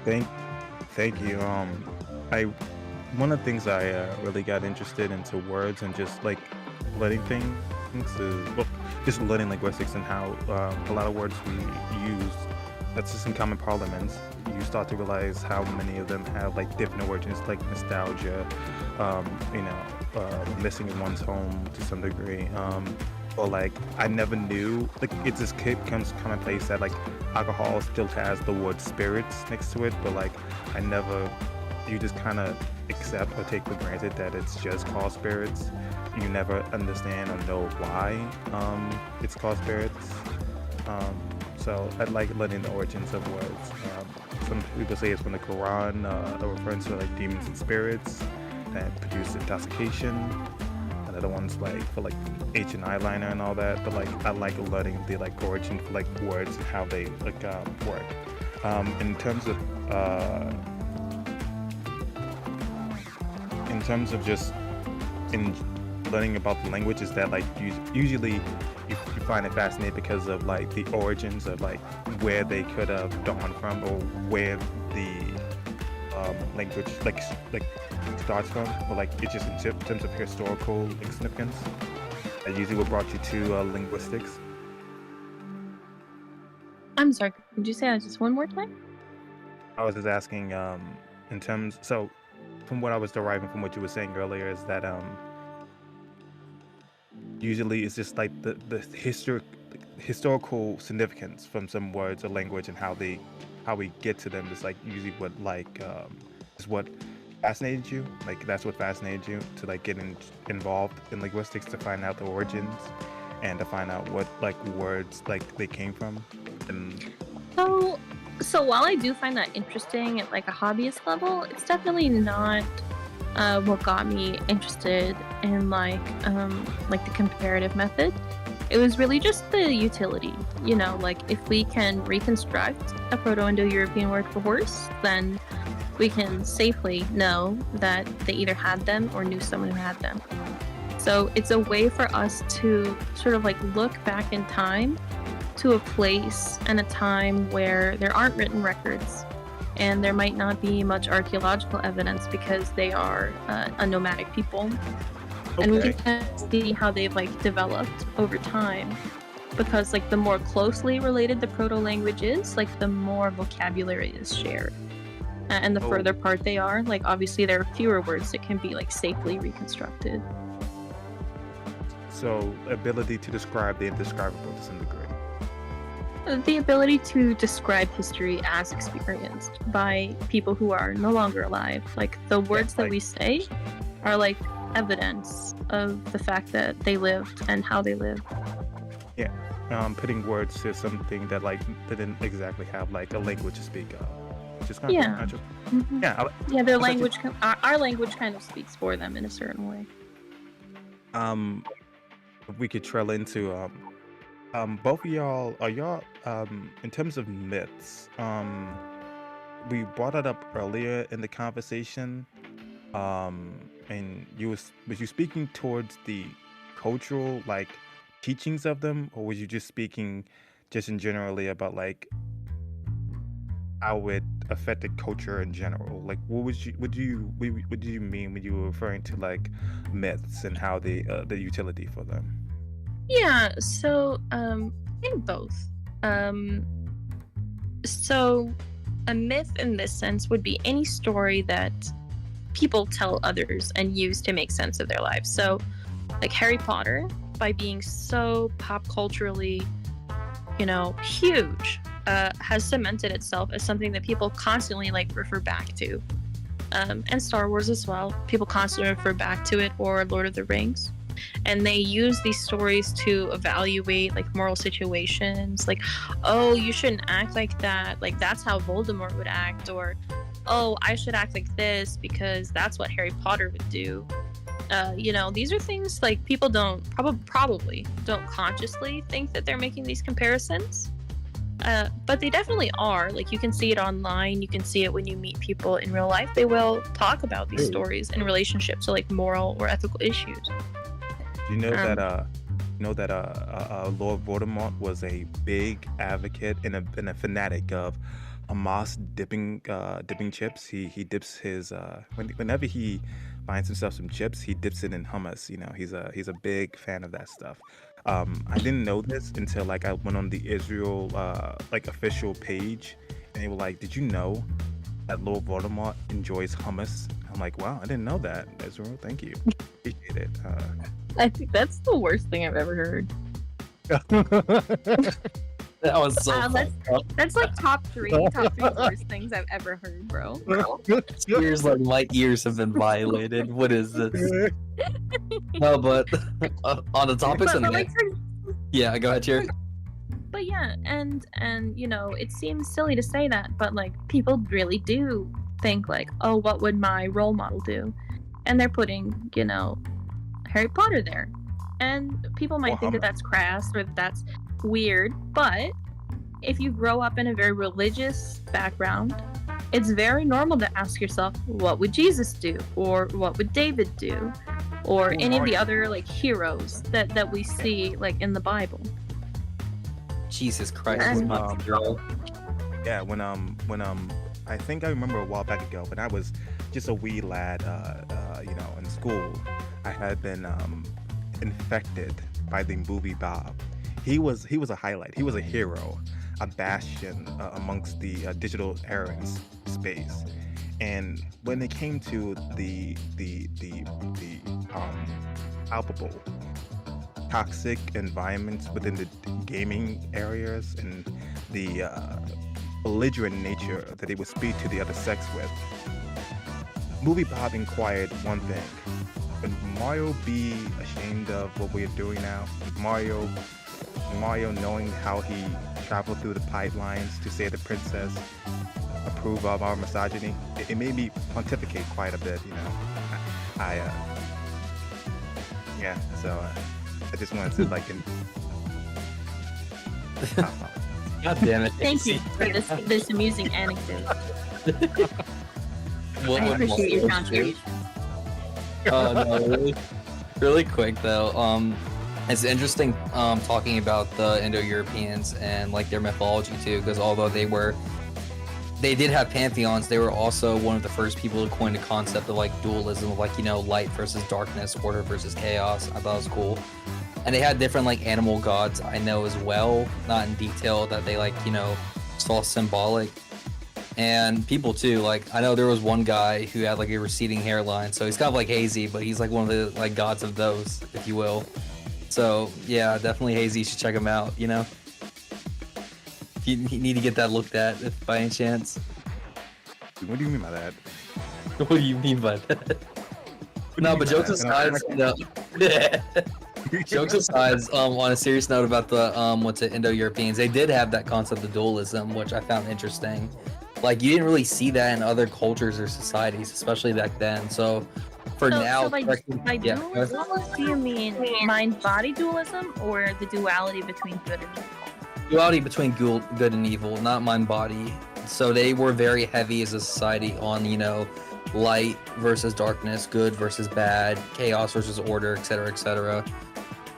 Thank you. One of the things I really got interested into words and just like learning things is, well, just learning linguistics and how a lot of words we use that's just in common parlance, you start to realize how many of them have like different origins, like nostalgia, missing in one's home to some degree, or like I never knew, like it just becomes commonplace that like alcohol still has the word spirits next to it, but like you just kind of accept or take for granted that it's just called spirits. You never understand or know why it's called spirits. So I like learning the origins of words. Some people say it's from the Quran, a reference to like demons and spirits that produce intoxication. Another one's like for like H and eyeliner and all that. But like I like learning the like origin for like words and how they like work. In terms of just in learning about the languages, that like usually you find it fascinating because of like the origins of like where they could have dawned from, or where the language like starts from, or like it's just in terms of historical significance. That usually what brought you to linguistics. I'm sorry, could you say that just one more time? I was just asking in terms, so from what I was deriving from what you were saying earlier, is that usually it's just like the historical significance from some words or language and how we get to them is like usually what like is what fascinated you. Like that's what fascinated you to like get involved in linguistics, to find out the origins and to find out what like words like they came from. And So while I do find that interesting at like a hobbyist level, it's definitely not what got me interested in like the comparative method. It was really just the utility, like if we can reconstruct a Proto-Indo-European word for horse, then we can safely know that they either had them or knew someone who had them. So it's a way for us to sort of like look back in time to a place and a time where there aren't written records and there might not be much archaeological evidence because they are a nomadic people. And we can kind of see how they've like developed over time, because like the more closely related the proto-language is, like the more vocabulary is shared. And the further apart they are, like obviously there are fewer words that can be like safely reconstructed. So ability to describe the indescribable to some degree. The ability to describe history as experienced by people who are no longer alive. Like the words that we say are like evidence of the fact that they lived and how they lived. Yeah, putting words to something that like didn't exactly have like a language to speak of, which is kind of natural. Mm-hmm. Their language, our language kind of speaks for them in a certain way. We could trail into both of y'all. Are y'all in terms of myths? We brought it up earlier in the conversation. And was you speaking towards the cultural like teachings of them, or was you just speaking just in generally about like how it affected culture in general? Like what do you mean when you were referring to like myths and how the utility for them? Yeah, so I think both. So a myth in this sense would be any story that people tell others and use to make sense of their lives. So like Harry Potter, by being so pop culturally, huge, has cemented itself as something that people constantly like refer back to. And Star Wars as well, people constantly refer back to it, or Lord of the Rings. And they use these stories to evaluate like moral situations, like, oh, you shouldn't act like that, like that's how Voldemort would act, or oh, I should act like this because that's what Harry Potter would do. These are things like people probably don't consciously think that they're making these comparisons, but they definitely are. Like you can see it online, you can see it when you meet people in real life. They will talk about these stories in relationship to like moral or ethical issues. Do you know that Lord Voldemort was a big advocate and a fanatic of Hamas dipping chips? He dips his whenever he finds himself some chips, he dips it in hummus. He's a big fan of that stuff. I didn't know this until like I went on the Israel like official page, and they were like, "Did you know that Lord Voldemort enjoys hummus?" I'm like, "Wow, I didn't know that." Israel, thank you, appreciate it. I think that's the worst thing I've ever heard. That was so that's like top three worst things I've ever heard, bro. Years like my ears have been violated. What is this? No, but on the topics and yeah, go ahead, Cheer. But yeah, and it seems silly to say that, but like people really do think like, oh, what would my role model do? And they're putting, Harry Potter there. And people might think that that's crass or that that's weird, but if you grow up in a very religious background, it's very normal to ask yourself, what would Jesus do? Or what would David do? Or any of the other like heroes that we see like in the Bible. Jesus Christ, girl. Yeah, when I think I remember a while back ago when I was just a wee lad, in school, I had been infected by the movie Bob. He was a highlight. He was a hero, a bastion amongst the digital era space. And when it came to the palpable toxic environments within the gaming areas and the belligerent nature that they would speak to the other sex with, movie Bob inquired one thing: would Mario be ashamed of what we are doing now? Would Mario knowing how he traveled through the pipelines to save the princess approve of our misogyny? It made me pontificate quite a bit, you know. Yeah, so I just wanted to like God damn it. Thank you for this amusing anecdote. What I was appreciate your Mario's contribution. no, really quick though. It's interesting talking about the Indo-Europeans and like their mythology too, because although they did have pantheons, they were also one of the first people to coin the concept of like dualism, of like, you know, light versus darkness, order versus chaos. I thought it was cool. And they had different like animal gods I know as well, not in detail, that they like, you know, saw symbolic. And people too, like I know there was one guy who had like a receding hairline, so he's kind of like Hazy, but he's like one of the like gods of those, if you will. So yeah, definitely Hazy, you should check him out, you know? If you need to get that looked at, if by any chance. What do you mean by that? What do you mean by that? No, but jokes aside, jokes aside, on a serious note about the Indo-Europeans, they did have that concept of dualism, which I found interesting. Like you didn't really see that in other cultures or societies, especially back then. So now, by dualism, do you mean mind-body dualism or the duality between good and evil? Duality between good and evil, not mind-body. So they were very heavy as a society on, you know, light versus darkness, good versus bad, chaos versus order, etc., etc.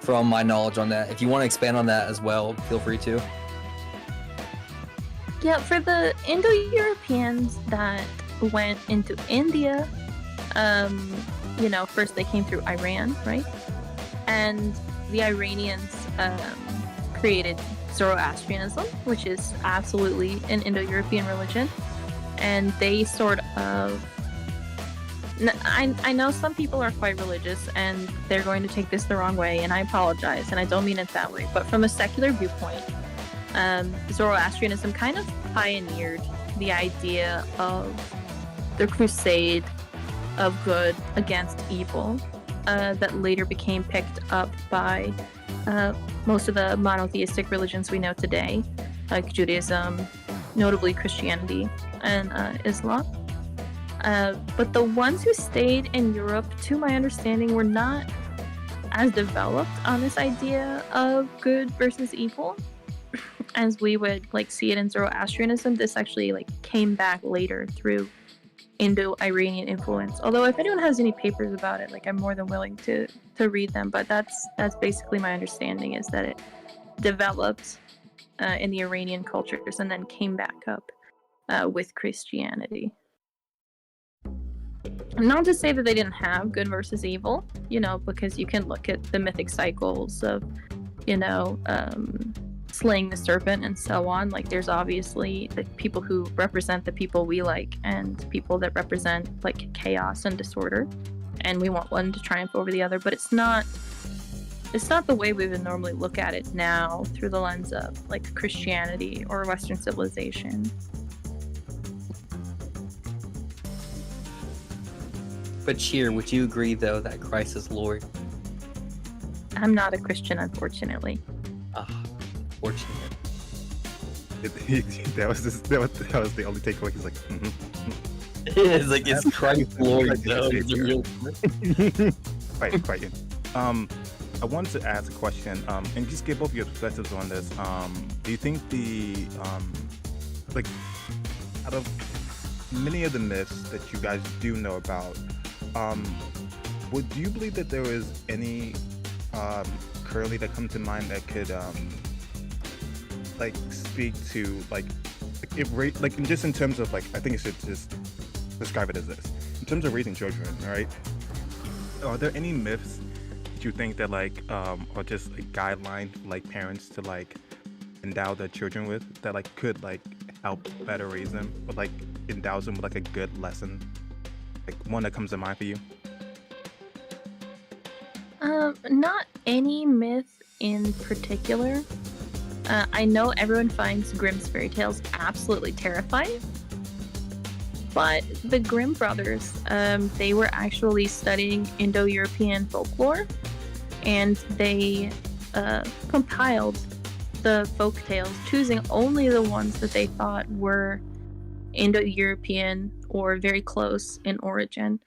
From my knowledge on that, if you want to expand on that as well, feel free to. Yeah, for the Indo-Europeans that went into India, you know, first they came through Iran, right? And the Iranians created Zoroastrianism, which is absolutely an Indo-European religion. And they sort of... I know some people are quite religious and they're going to take this the wrong way, and I apologize, and I don't mean it that way. But from a secular viewpoint, Zoroastrianism kind of pioneered the idea of the crusade of good against evil that later became picked up by most of the monotheistic religions we know today, like Judaism, notably Christianity, and Islam. But the ones who stayed in Europe, to my understanding, were not as developed on this idea of good versus evil as we would like see it in Zoroastrianism. This actually like came back later through Indo-Iranian influence. Although if anyone has any papers about it, like I'm more than willing to read them. But that's basically my understanding, is that it developed in the Iranian cultures and then came back up with Christianity. Not to say that they didn't have good versus evil, you know, because you can look at the mythic cycles of, you know, slaying the serpent and so on. Like there's obviously the people who represent the people we like and people that represent like chaos and disorder, and we want one to triumph over the other. But it's not the way we would normally look at it now through the lens of like Christianity or Western civilization. But Cheer, would you agree though that Christ is Lord? I'm not a Christian, unfortunately. Fortunate. That was the only takeaway. He's like, It's like, it's Christ Lord though. Quite. I wanted to ask a question, and just get both of your perspectives on this. Do you think the like out of many of the myths that you guys do know about, would you believe that there is any currently that come to mind that could like speak to like just in terms of like, I think I should just describe it as this, in terms of raising children, right? Are there any myths that you think that like or just a guideline for like parents to like endow their children with that like could like help better raise them, or like endows them with like a good lesson, like one that comes to mind for you? Not any myth in particular. I know everyone finds Grimm's fairy tales absolutely terrifying. But the Grimm brothers, they were actually studying Indo-European folklore, and they compiled the folk tales, choosing only the ones that they thought were Indo-European or very close in origin,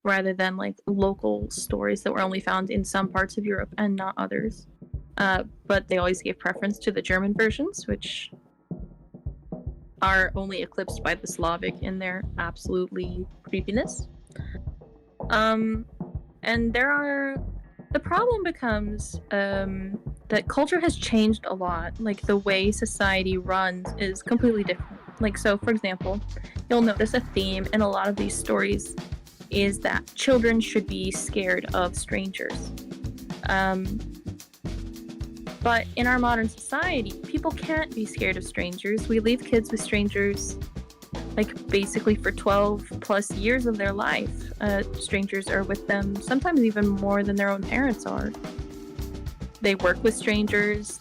rather than like local stories that were only found in some parts of Europe and not others. But they always gave preference to the German versions, which are only eclipsed by the Slavic in their absolutely creepiness. And the problem becomes that culture has changed a lot. Like, the way society runs is completely different. Like, so for example, you'll notice a theme in a lot of these stories is that children should be scared of strangers. But in our modern society, people can't be scared of strangers. We leave kids with strangers, like, basically for 12 plus years of their life. Strangers are with them, sometimes even more than their own parents are. They work with strangers.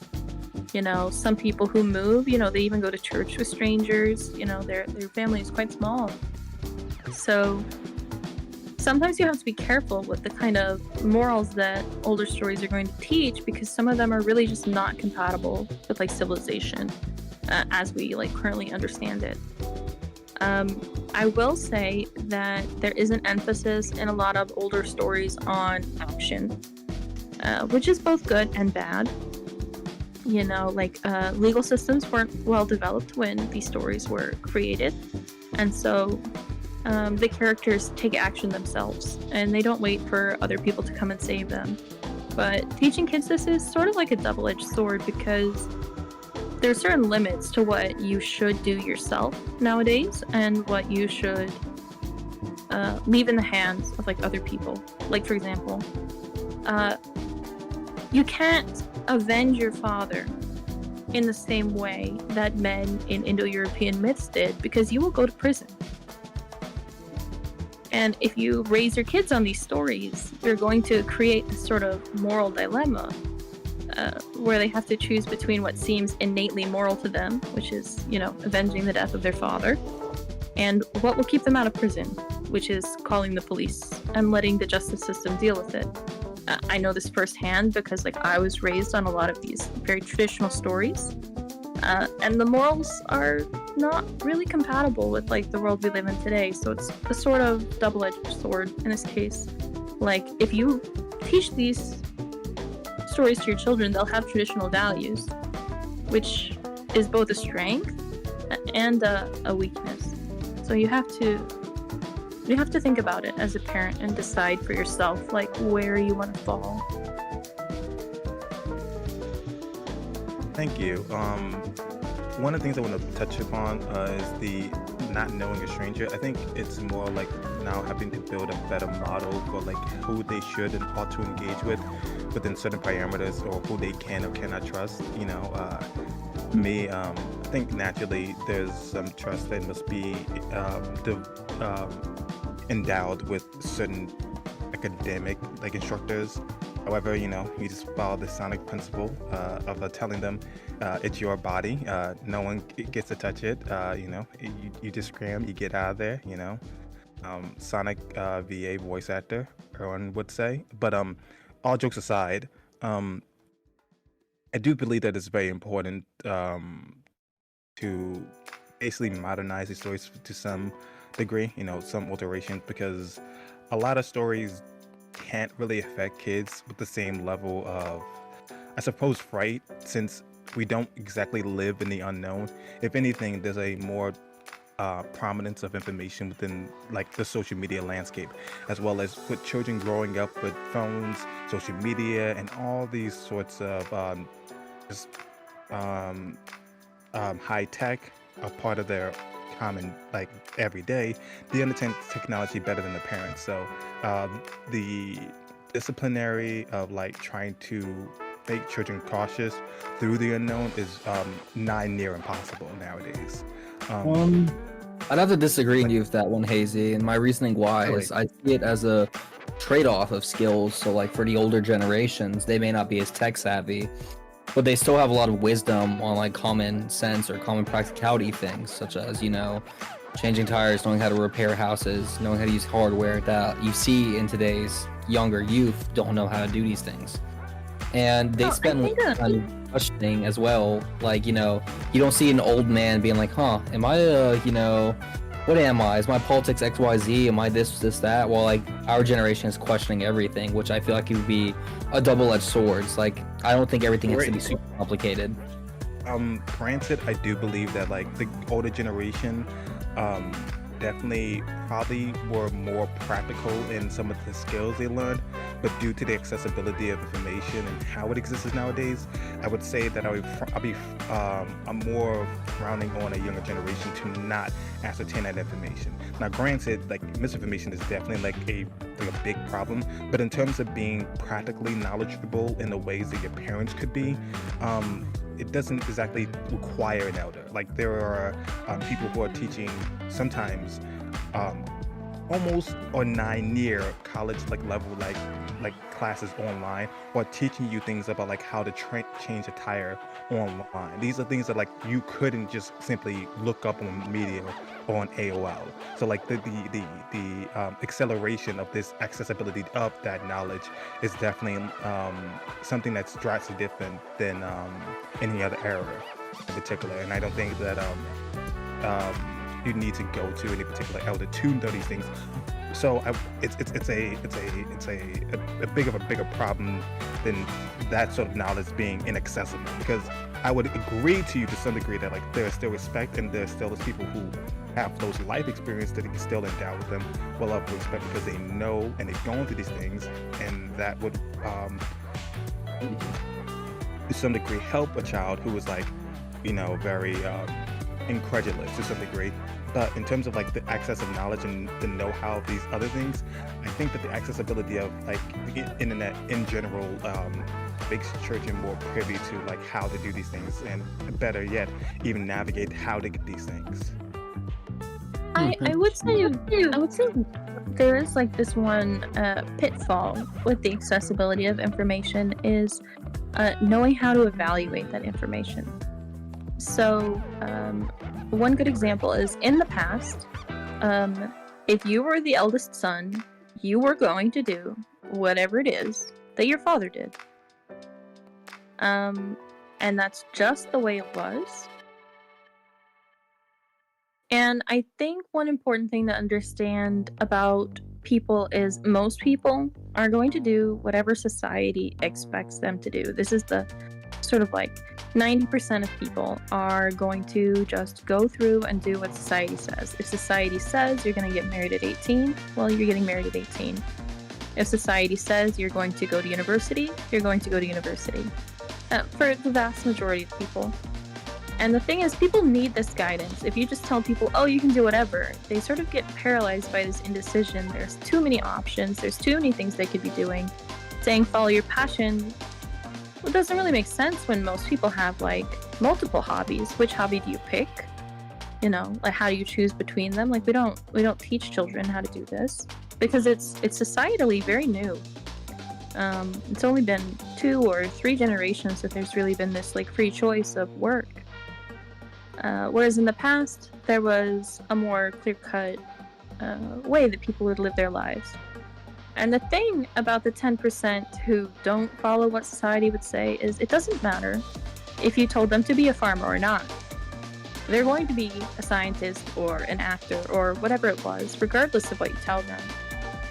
You know, some people who move, you know, they even go to church with strangers. You know, their family is quite small. So sometimes you have to be careful with the kind of morals that older stories are going to teach, because some of them are really just not compatible with like civilization as we like currently understand it. I will say that there is an emphasis in a lot of older stories on action, which is both good and bad. You know, like legal systems weren't well developed when these stories were created, and so the characters take action themselves, and they don't wait for other people to come and save them. But teaching kids this is sort of like a double-edged sword, because there are certain limits to what you should do yourself nowadays, and what you should leave in the hands of like other people. Like, for example, you can't avenge your father in the same way that men in Indo-European myths did, because you will go to prison. And if you raise your kids on these stories, you're going to create this sort of moral dilemma where they have to choose between what seems innately moral to them, which is, you know, avenging the death of their father, and what will keep them out of prison, which is calling the police and letting the justice system deal with it. I know this firsthand because, like, I was raised on a lot of these very traditional stories, and the morals are not really compatible with like the world we live in today. So it's a sort of double-edged sword in this case. Like, if you teach these stories to your children, they'll have traditional values, which is both a strength and a weakness. So you have to think about it as a parent and decide for yourself, like, where you want to fall. Thank you. One of the things I want to touch upon is the not knowing a stranger. I think it's more like now having to build a better model for like who they should and ought to engage with within certain parameters, or who they can or cannot trust. You know, I think naturally there's some trust that must be endowed with certain academic like instructors. However, you know, you just follow the sonic principle of telling them it's your body. No one gets to touch it. You know, you just scram, you get out of there, you know. Sonic VA voice actor, everyone would say. But all jokes aside, I do believe that it's very important to basically modernize these stories to some degree, you know, some alterations, because a lot of stories can't really affect kids with the same level of, I suppose, fright, since we don't exactly live in the unknown. If anything, there's a more prominence of information within like the social media landscape, as well as with children growing up with phones, social media, and all these sorts of high tech a part of their common like every day. They understand technology better than the parents. So the disciplinary of like trying to make children cautious through the unknown is nigh near impossible nowadays. I'd have to disagree with you with that one, Hazy, and my reasoning why is I see it as a trade-off of skills. So like for the older generations, they may not be as tech savvy, but they still have a lot of wisdom on like common sense or common practicality things, such as, you know, changing tires, knowing how to repair houses, knowing how to use hardware that you see in today's younger youth don't know how to do these things. And they spend time questioning as well. Like, you don't see an old man being like, am I, what am I? Is my politics XYZ? Am I this, that? Well, like, our generation is questioning everything, which I feel like it would be a double-edged sword. Like, I don't think everything has to be super complicated. Granted, I do believe that, like, the older generation, definitely probably were more practical in some of the skills they learned, but due to the accessibility of information and how it exists nowadays, I would say that I'm more frowning on a younger generation to not ascertain that information. Now, granted, like, misinformation is definitely like a big problem, but in terms of being practically knowledgeable in the ways that your parents could be, it doesn't exactly require an elder. Like, there are people who are teaching sometimes almost or near college level classes online, or teaching you things about like how to change a tire online. These are things that like you couldn't just simply look up on media or on AOL. So like the acceleration of this accessibility of that knowledge is definitely something that's drastically different than any other era in particular. And I don't think that you need to go to any particular elder to know these things. So it's a bigger problem than that sort of knowledge being inaccessible. Because I would agree to you to some degree that like there's still respect, and there's still those people who have those life experience that you can still endow with them well of respect, because they know and they've gone through these things, and that would to some degree help a child who was like, very incredulous to some degree. But in terms of like the access of knowledge and the know-how of these other things, I think that the accessibility of like the internet in general makes children more privy to like how to do these things, and better yet, even navigate how to get these things. I would say there is like this one pitfall with the accessibility of information is knowing how to evaluate that information. So one good example is in the past, if you were the eldest son, you were going to do whatever it is that your father did. And that's just the way it was. And I think one important thing to understand about people is most people are going to do whatever society expects them to do. This is the sort of like 90% of people are going to just go through and do what society says. If society says you're going to get married at 18, well, you're getting married at 18. If society says you're going to go to university, you're going to go to university. For the vast majority of people. And the thing is, people need this guidance. If you just tell people, oh, you can do whatever, they sort of get paralyzed by this indecision. There's too many options. There's too many things they could be doing. Saying follow your passion, well, it doesn't really make sense when most people have like multiple hobbies. Which hobby do you pick? Like how do you choose between them? Like we don't teach children how to do this because it's societally very new. It's only been 2 or 3 generations that there's really been this like free choice of work. Whereas in the past, there was a more clear-cut way that people would live their lives. And the thing about the 10% who don't follow what society would say is it doesn't matter if you told them to be a farmer or not. They're going to be a scientist or an actor or whatever it was, regardless of what you tell them.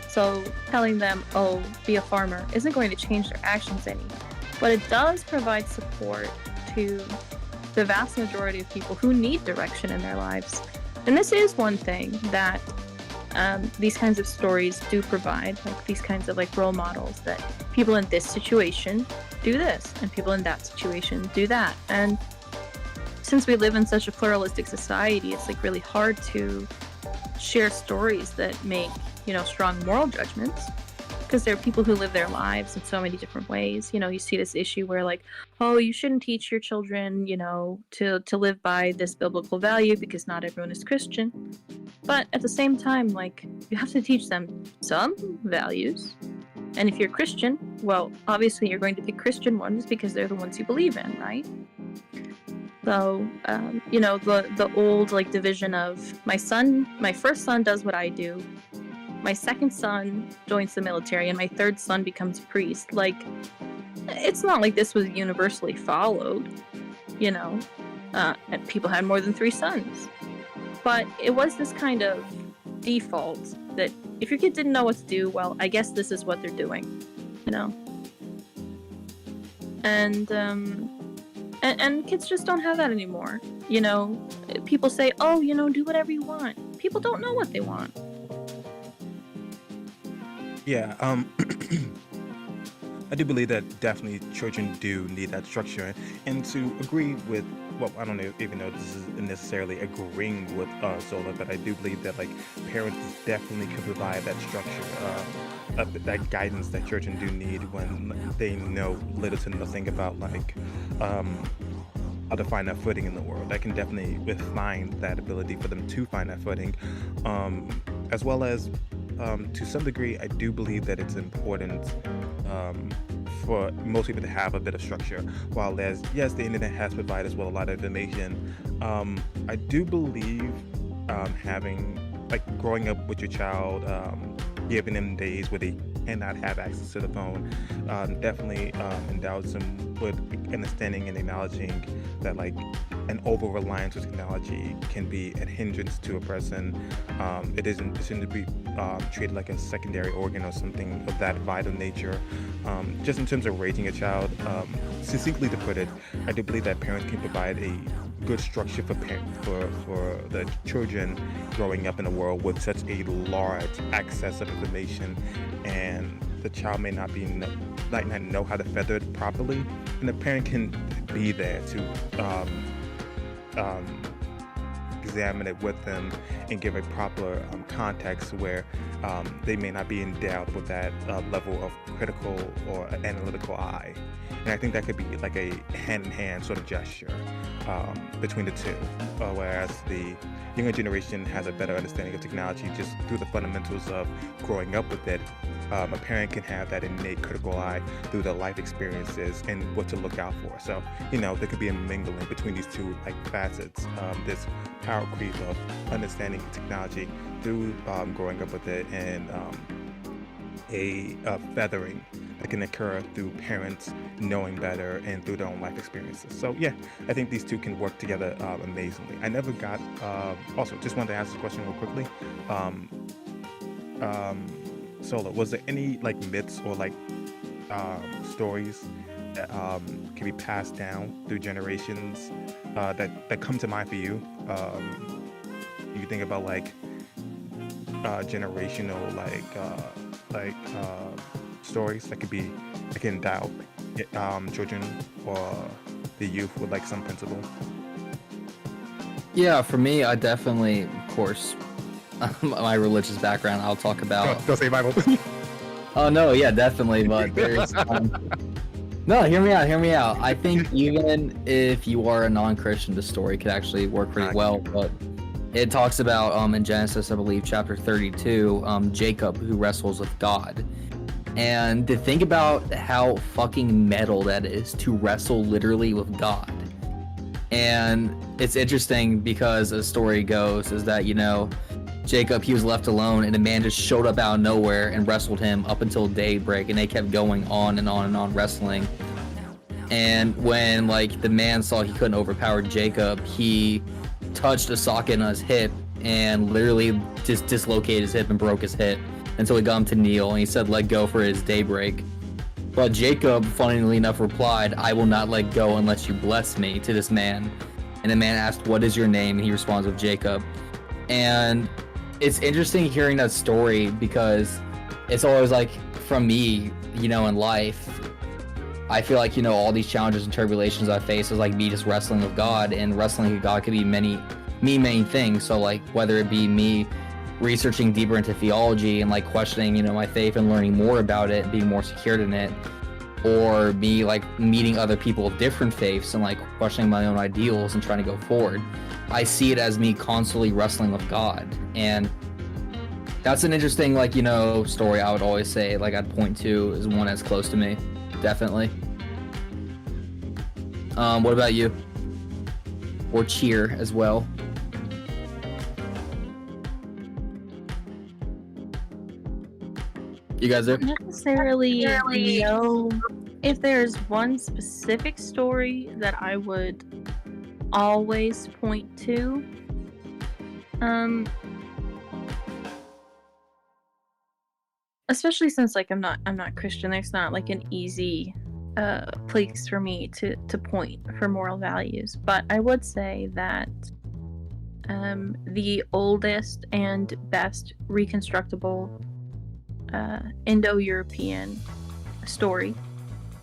So telling them, oh, be a farmer, isn't going to change their actions any. But it does provide support to the vast majority of people who need direction in their lives. And this is one thing that these kinds of stories do provide, like these kinds of like role models that people in this situation do this and people in that situation do that. And since we live in such a pluralistic society, it's like really hard to share stories that make, strong moral judgments, because there are people who live their lives in so many different ways. You see this issue where like, oh, you shouldn't teach your children, to live by this biblical value because not everyone is Christian. But at the same time, like, you have to teach them some values. And if you're Christian, well, obviously you're going to pick Christian ones because they're the ones you believe in, right? So, the old like division of my first son does what I do, my second son joins the military, and my third son becomes a priest. Like, it's not like this was universally followed, and people had more than 3 sons. But it was this kind of default that if your kid didn't know what to do, well, I guess this is what they're doing, And kids just don't have that anymore. People say, oh, do whatever you want. People don't know what they want. Yeah, I do believe that definitely children do need that structure, and to agree with, well, I don't even know if this is necessarily agreeing with Sola, but I do believe that like parents definitely could provide that structure, that guidance that children do need when they know little to nothing about like how to find that footing in the world. I can definitely find that ability for them to find that footing, as well as to some degree, I do believe that it's important for most people to have a bit of structure. While yes, the internet has provided us with a lot of information, I do believe having, like, growing up with your child, giving them days where they cannot have access to the phone, definitely endows them with understanding and acknowledging that like an over-reliance with technology can be a hindrance to a person. It shouldn't be treated like a secondary organ or something of that vital nature. Just in terms of raising a child, succinctly to put it, I do believe that parents can provide a good structure for the children growing up in a world with such a large access of information, and the child may not know how to feather it properly, and the parent can be there to examine it with them and give a proper context where they may not be endowed with that level of critical or analytical eye. And I think that could be like a hand-in-hand sort of gesture between the two, whereas the younger generation has a better understanding of technology just through the fundamentals of growing up with it. A parent can have that innate critical eye through their life experiences and what to look out for. So, there could be a mingling between these two like facets, this power creep of understanding technology through growing up with it, and a feathering that can occur through parents knowing better and through their own life experiences. So yeah, I think these two can work together amazingly. I never got, also just wanted to ask this question real quickly. Sola, was there any like myths or like stories that can be passed down through generations that come to mind for you? You think about like generational stories that can endow children or the youth with like some principle. Yeah, for me, I definitely, of course, my religious background, I'll talk about. Don't say Bible. Oh no, yeah, definitely, but there's no, hear me out. I think even if you are a non-Christian, the story could actually work pretty well. But it talks about in Genesis, I believe, chapter 32, Jacob who wrestles with God. And to think about how fucking metal that is to wrestle literally with God. And it's interesting because the story goes is that, Jacob, he was left alone, and a man just showed up out of nowhere and wrestled him up until daybreak, and they kept going on and on and on wrestling. And when the man saw he couldn't overpower Jacob, he touched a socket on his hip and literally just dislocated his hip and broke his hip until he got him to kneel, and he said let go for his daybreak. But Jacob, funnily enough, replied, "I will not let go unless you bless me," to this man. And the man asked, "What is your name?" And he responds with Jacob. And it's interesting hearing that story because it's always like, from me, in life, I feel like, all these challenges and tribulations I face is like me just wrestling with God, and wrestling with God could be many things. So like whether it be me researching deeper into theology and like questioning, my faith and learning more about it and being more secured in it, or me like meeting other people of different faiths and like questioning my own ideals and trying to go forward. I see it as me constantly wrestling with God. And that's an interesting story I would always say, I'd point to as one that's close to me. Definitely. What about you? or Cheer as well. You guys are? Not necessarily know if there's one specific story that I would always point to. Especially since like I'm not Christian, there's not like an easy place for me to point for moral values. But I would say that the oldest and best reconstructible Indo-European story,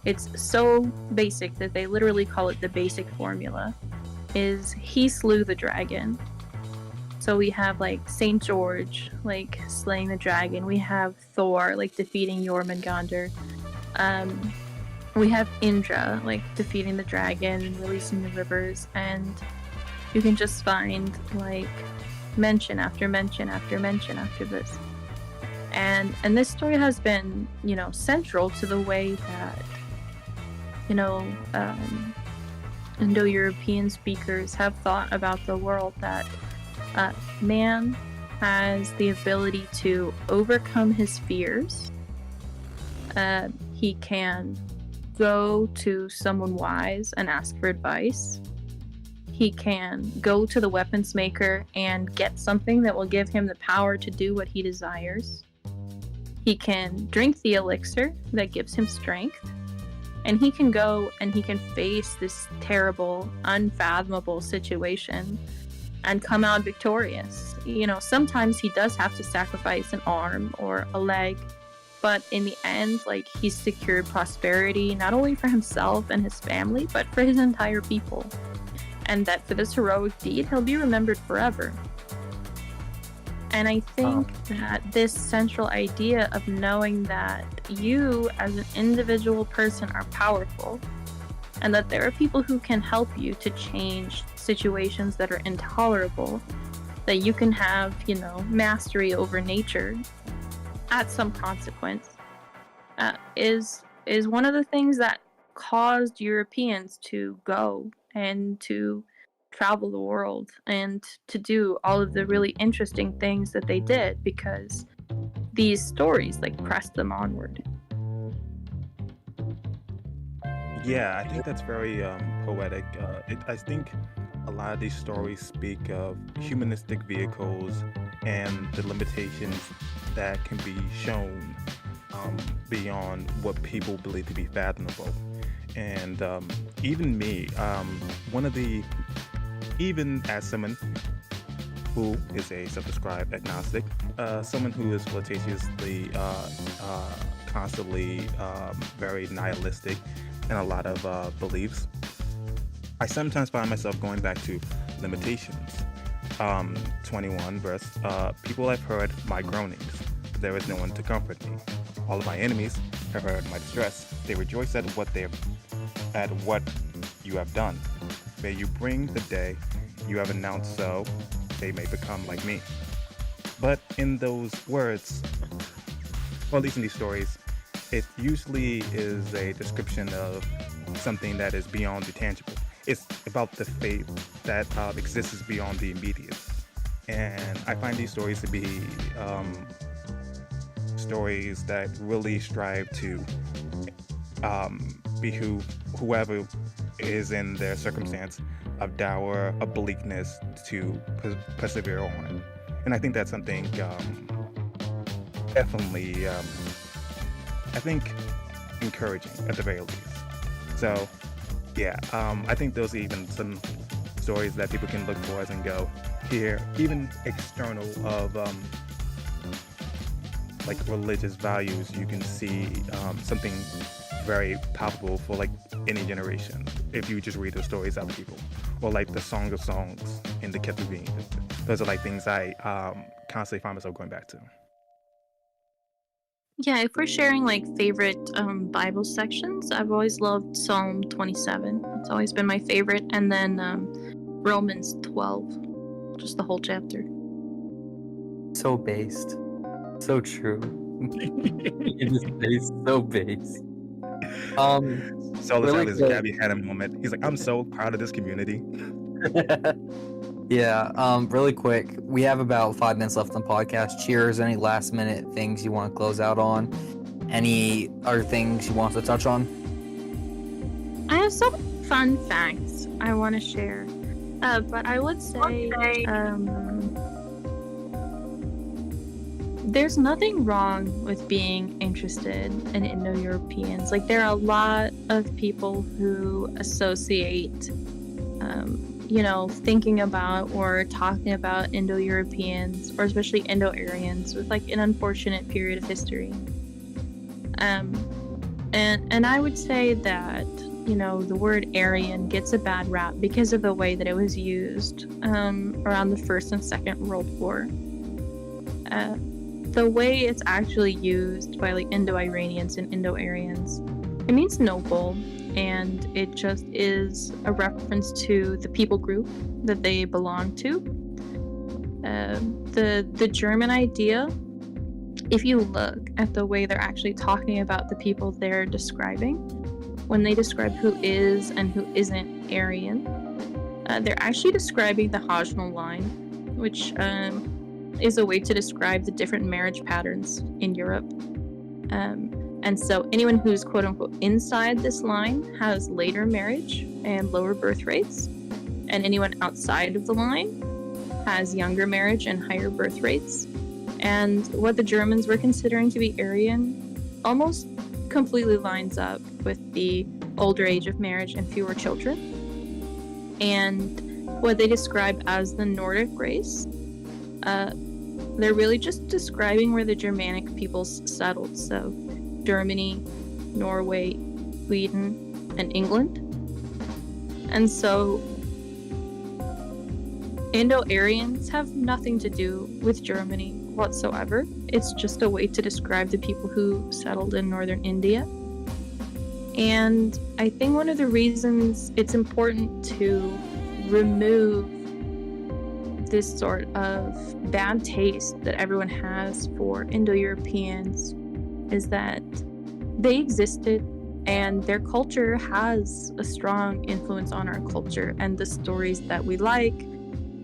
it's so basic that they literally call it the basic formula, is he slew the dragon. So we have like Saint George like slaying the dragon, we have Thor like defeating Jormungandr, we have Indra like defeating the dragon and releasing the rivers, and you can just find like mention after mention after mention after this. And this story has been, you know, central to the way that, you know, Indo-European speakers have thought about the world, that man has the ability to overcome his fears. He can go to someone wise and ask for advice. He can go to the weapons maker and get something that will give him the power to do what he desires. He can drink the elixir that gives him strength. And he can go and he can face this terrible, unfathomable situation and come out victorious. You know, sometimes he does have to sacrifice an arm or a leg, but in the end, like, he's secured prosperity, not only for himself and his family, but for his entire people. And that for this heroic deed, he'll be remembered forever. And I think that this central idea of knowing that you as an individual person are powerful, and that there are people who can help you to change situations that are intolerable, that you can have, you know, mastery over nature at some consequence, is one of the things that caused Europeans to go and to travel the world and to do all of the really interesting things that they did, because these stories like pressed them onward. Yeah, I think that's very poetic. I think a lot of these stories speak of humanistic vehicles and the limitations that can be shown beyond what people believe to be fathomable. And even me, even as someone who is a self-described agnostic, someone who is flirtatiously, constantly very nihilistic in a lot of beliefs, I sometimes find myself going back to limitations. 21 verse, people have heard my groanings, but there is no one to comfort me. All of my enemies have heard my distress. They rejoice at what you have done. May you bring the day you have announced, so they may become like me. But in those words, or at least in these stories, it usually is a description of something that is beyond the tangible. It's about the faith that exists beyond the immediate. And I find these stories to be stories that really strive to behoove whoever is in their circumstance of dour, of bleakness, to persevere on. And I think that's something definitely, I think, encouraging at the very least. So, yeah, I think those are even some stories that people can look for and go, here, even external of like religious values, you can see something very palpable for like any generation if you just read the stories out of people, or like the Song of Songs in the Ketuvim. Those are like things I constantly find myself going back to. Yeah, if we're sharing like favorite Bible sections, I've always loved Psalm 27. It's always been my favorite, and then Romans 12, just the whole chapter. So based. So true. It is based, so based. So really this Gabby had a moment. He's like, I'm so proud of this community. Yeah, really quick. We have about 5 minutes left on the podcast. Cheers, any last minute things you want to close out on? Any other things you want to touch on? I have some fun facts I want to share. But I would say there's nothing wrong with being interested in Indo-Europeans. Like, there are a lot of people who associate, thinking about or talking about Indo-Europeans, or especially Indo-Aryans, with like an unfortunate period of history. And I would say that, the word Aryan gets a bad rap because of the way that it was used around the First and Second World War. The way it's actually used by like Indo-Iranians and Indo-Aryans, it means noble, and it just is a reference to the people group that they belong to. The German idea, if you look at the way they're actually talking about the people they're describing, when they describe who is and who isn't Aryan, they're actually describing the Hajnal line, which is a way to describe the different marriage patterns in Europe. And so anyone who's quote-unquote inside this line has later marriage and lower birth rates, and anyone outside of the line has younger marriage and higher birth rates. And what the Germans were considering to be Aryan almost completely lines up with the older age of marriage and fewer children. And what they describe as the Nordic race, they're really just describing where the Germanic peoples settled. So Germany, Norway, Sweden, and England. And so Indo-Aryans have nothing to do with Germany whatsoever. It's just a way to describe the people who settled in northern India. And I think one of the reasons it's important to remove this sort of bad taste that everyone has for Indo-Europeans is that they existed, and their culture has a strong influence on our culture and the stories that we like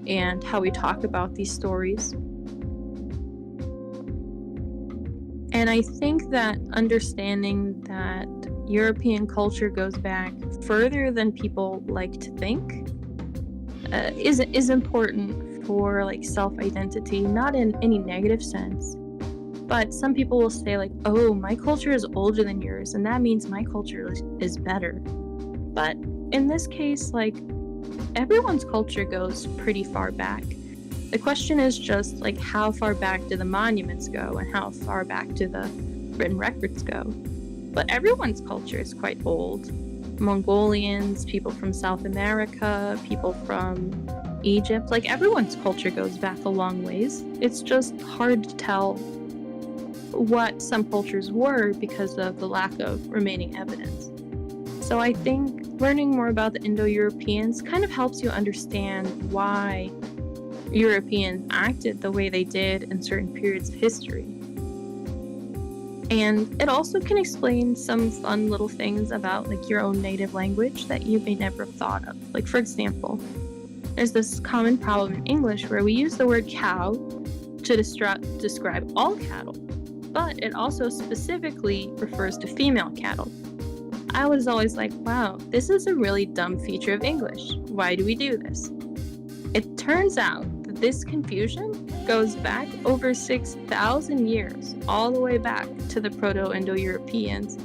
and how we talk about these stories. And I think that understanding that European culture goes back further than people like to think is important for like self-identity, not in any negative sense. But some people will say like, oh, my culture is older than yours, and that means my culture is better. But in this case, like, everyone's culture goes pretty far back. The question is just like, how far back do the monuments go, and how far back do the written records go? But everyone's culture is quite old. Mongolians, people from South America, people from Egypt, like, everyone's culture goes back a long ways. It's just hard to tell what some cultures were because of the lack of remaining evidence. So I think learning more about the Indo-Europeans kind of helps you understand why Europeans acted the way they did in certain periods of history. And it also can explain some fun little things about like your own native language that you may never have thought of. Like, for example, there's this common problem in English where we use the word cow to describe all cattle, but it also specifically refers to female cattle. I was always like, wow, this is a really dumb feature of English. Why do we do this? It turns out that this confusion goes back over 6,000 years, all the way back to the Proto-Indo-Europeans,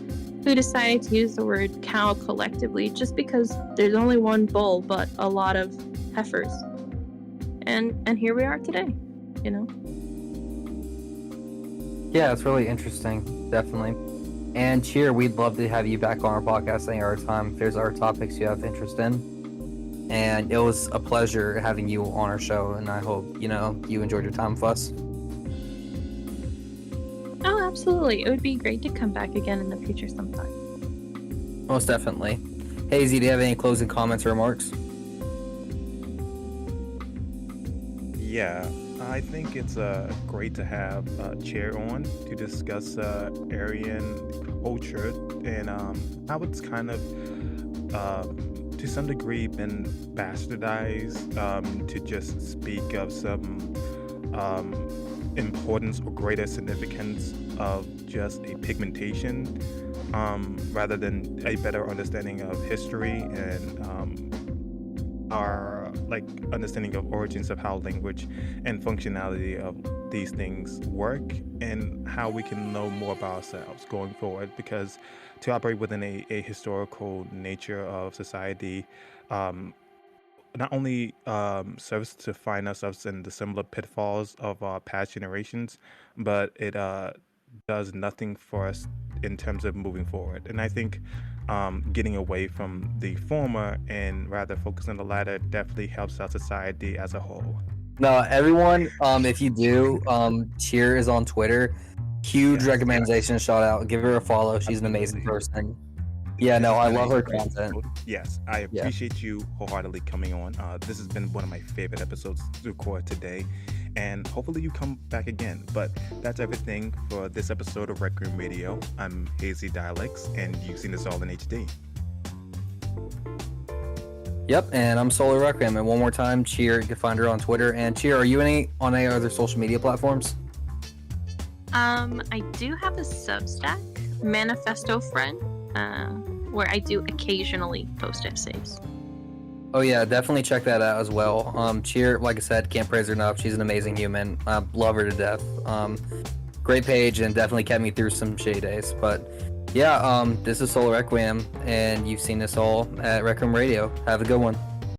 who decided to use the word cow collectively just because there's only one bull but a lot of heifers. And here we are today, you know? Yeah, it's really interesting, definitely. And Cheer, we'd love to have you back on our podcast any other time if there's other topics you have interest in. And it was a pleasure having you on our show, and I hope, you enjoyed your time with us. Oh, absolutely. It would be great to come back again in the future sometime. Most definitely. Hazy, do you have any closing comments or remarks? Yeah, I think it's great to have Cheer on to discuss Aryan culture and how it's kind of to some degree been bastardized to just speak of some importance or greater significance of just a pigmentation, rather than a better understanding of history and our like understanding of origins of how language and functionality of these things work, and how we can know more about ourselves going forward. Because to operate within a historical nature of society, not only serves to find ourselves in the similar pitfalls of our past generations, but it does nothing for us in terms of moving forward. And I think getting away from the former and rather focus on the latter definitely helps our society as a whole. No, everyone, if you do, Cheer is on Twitter. Huge Yes, recommendation, shout out. Give her a follow. She's an amazing person. Yeah, This no, has I been love a her great content. episode. Yes, I Yeah. appreciate you wholeheartedly coming on. This has been one of my favorite episodes to record today, and hopefully you come back again. But that's everything for this episode of Requiem Radio. I'm Hazy Dialects, and you've seen this all in HD. Yep, and I'm Solar Requiem. And one more time, Cheer, you can find her on Twitter. And Cheer, are you on any other social media platforms? I do have a Substack, Manifesto Friend, where I do occasionally post essays. Oh yeah, definitely check that out as well. Cheer, like I said, can't praise her enough. She's an amazing human. I love her to death. Great page, and definitely kept me through some shitty days. But yeah, this is Solar Requiem, and you've seen this all at Requiem Radio. Have a good one.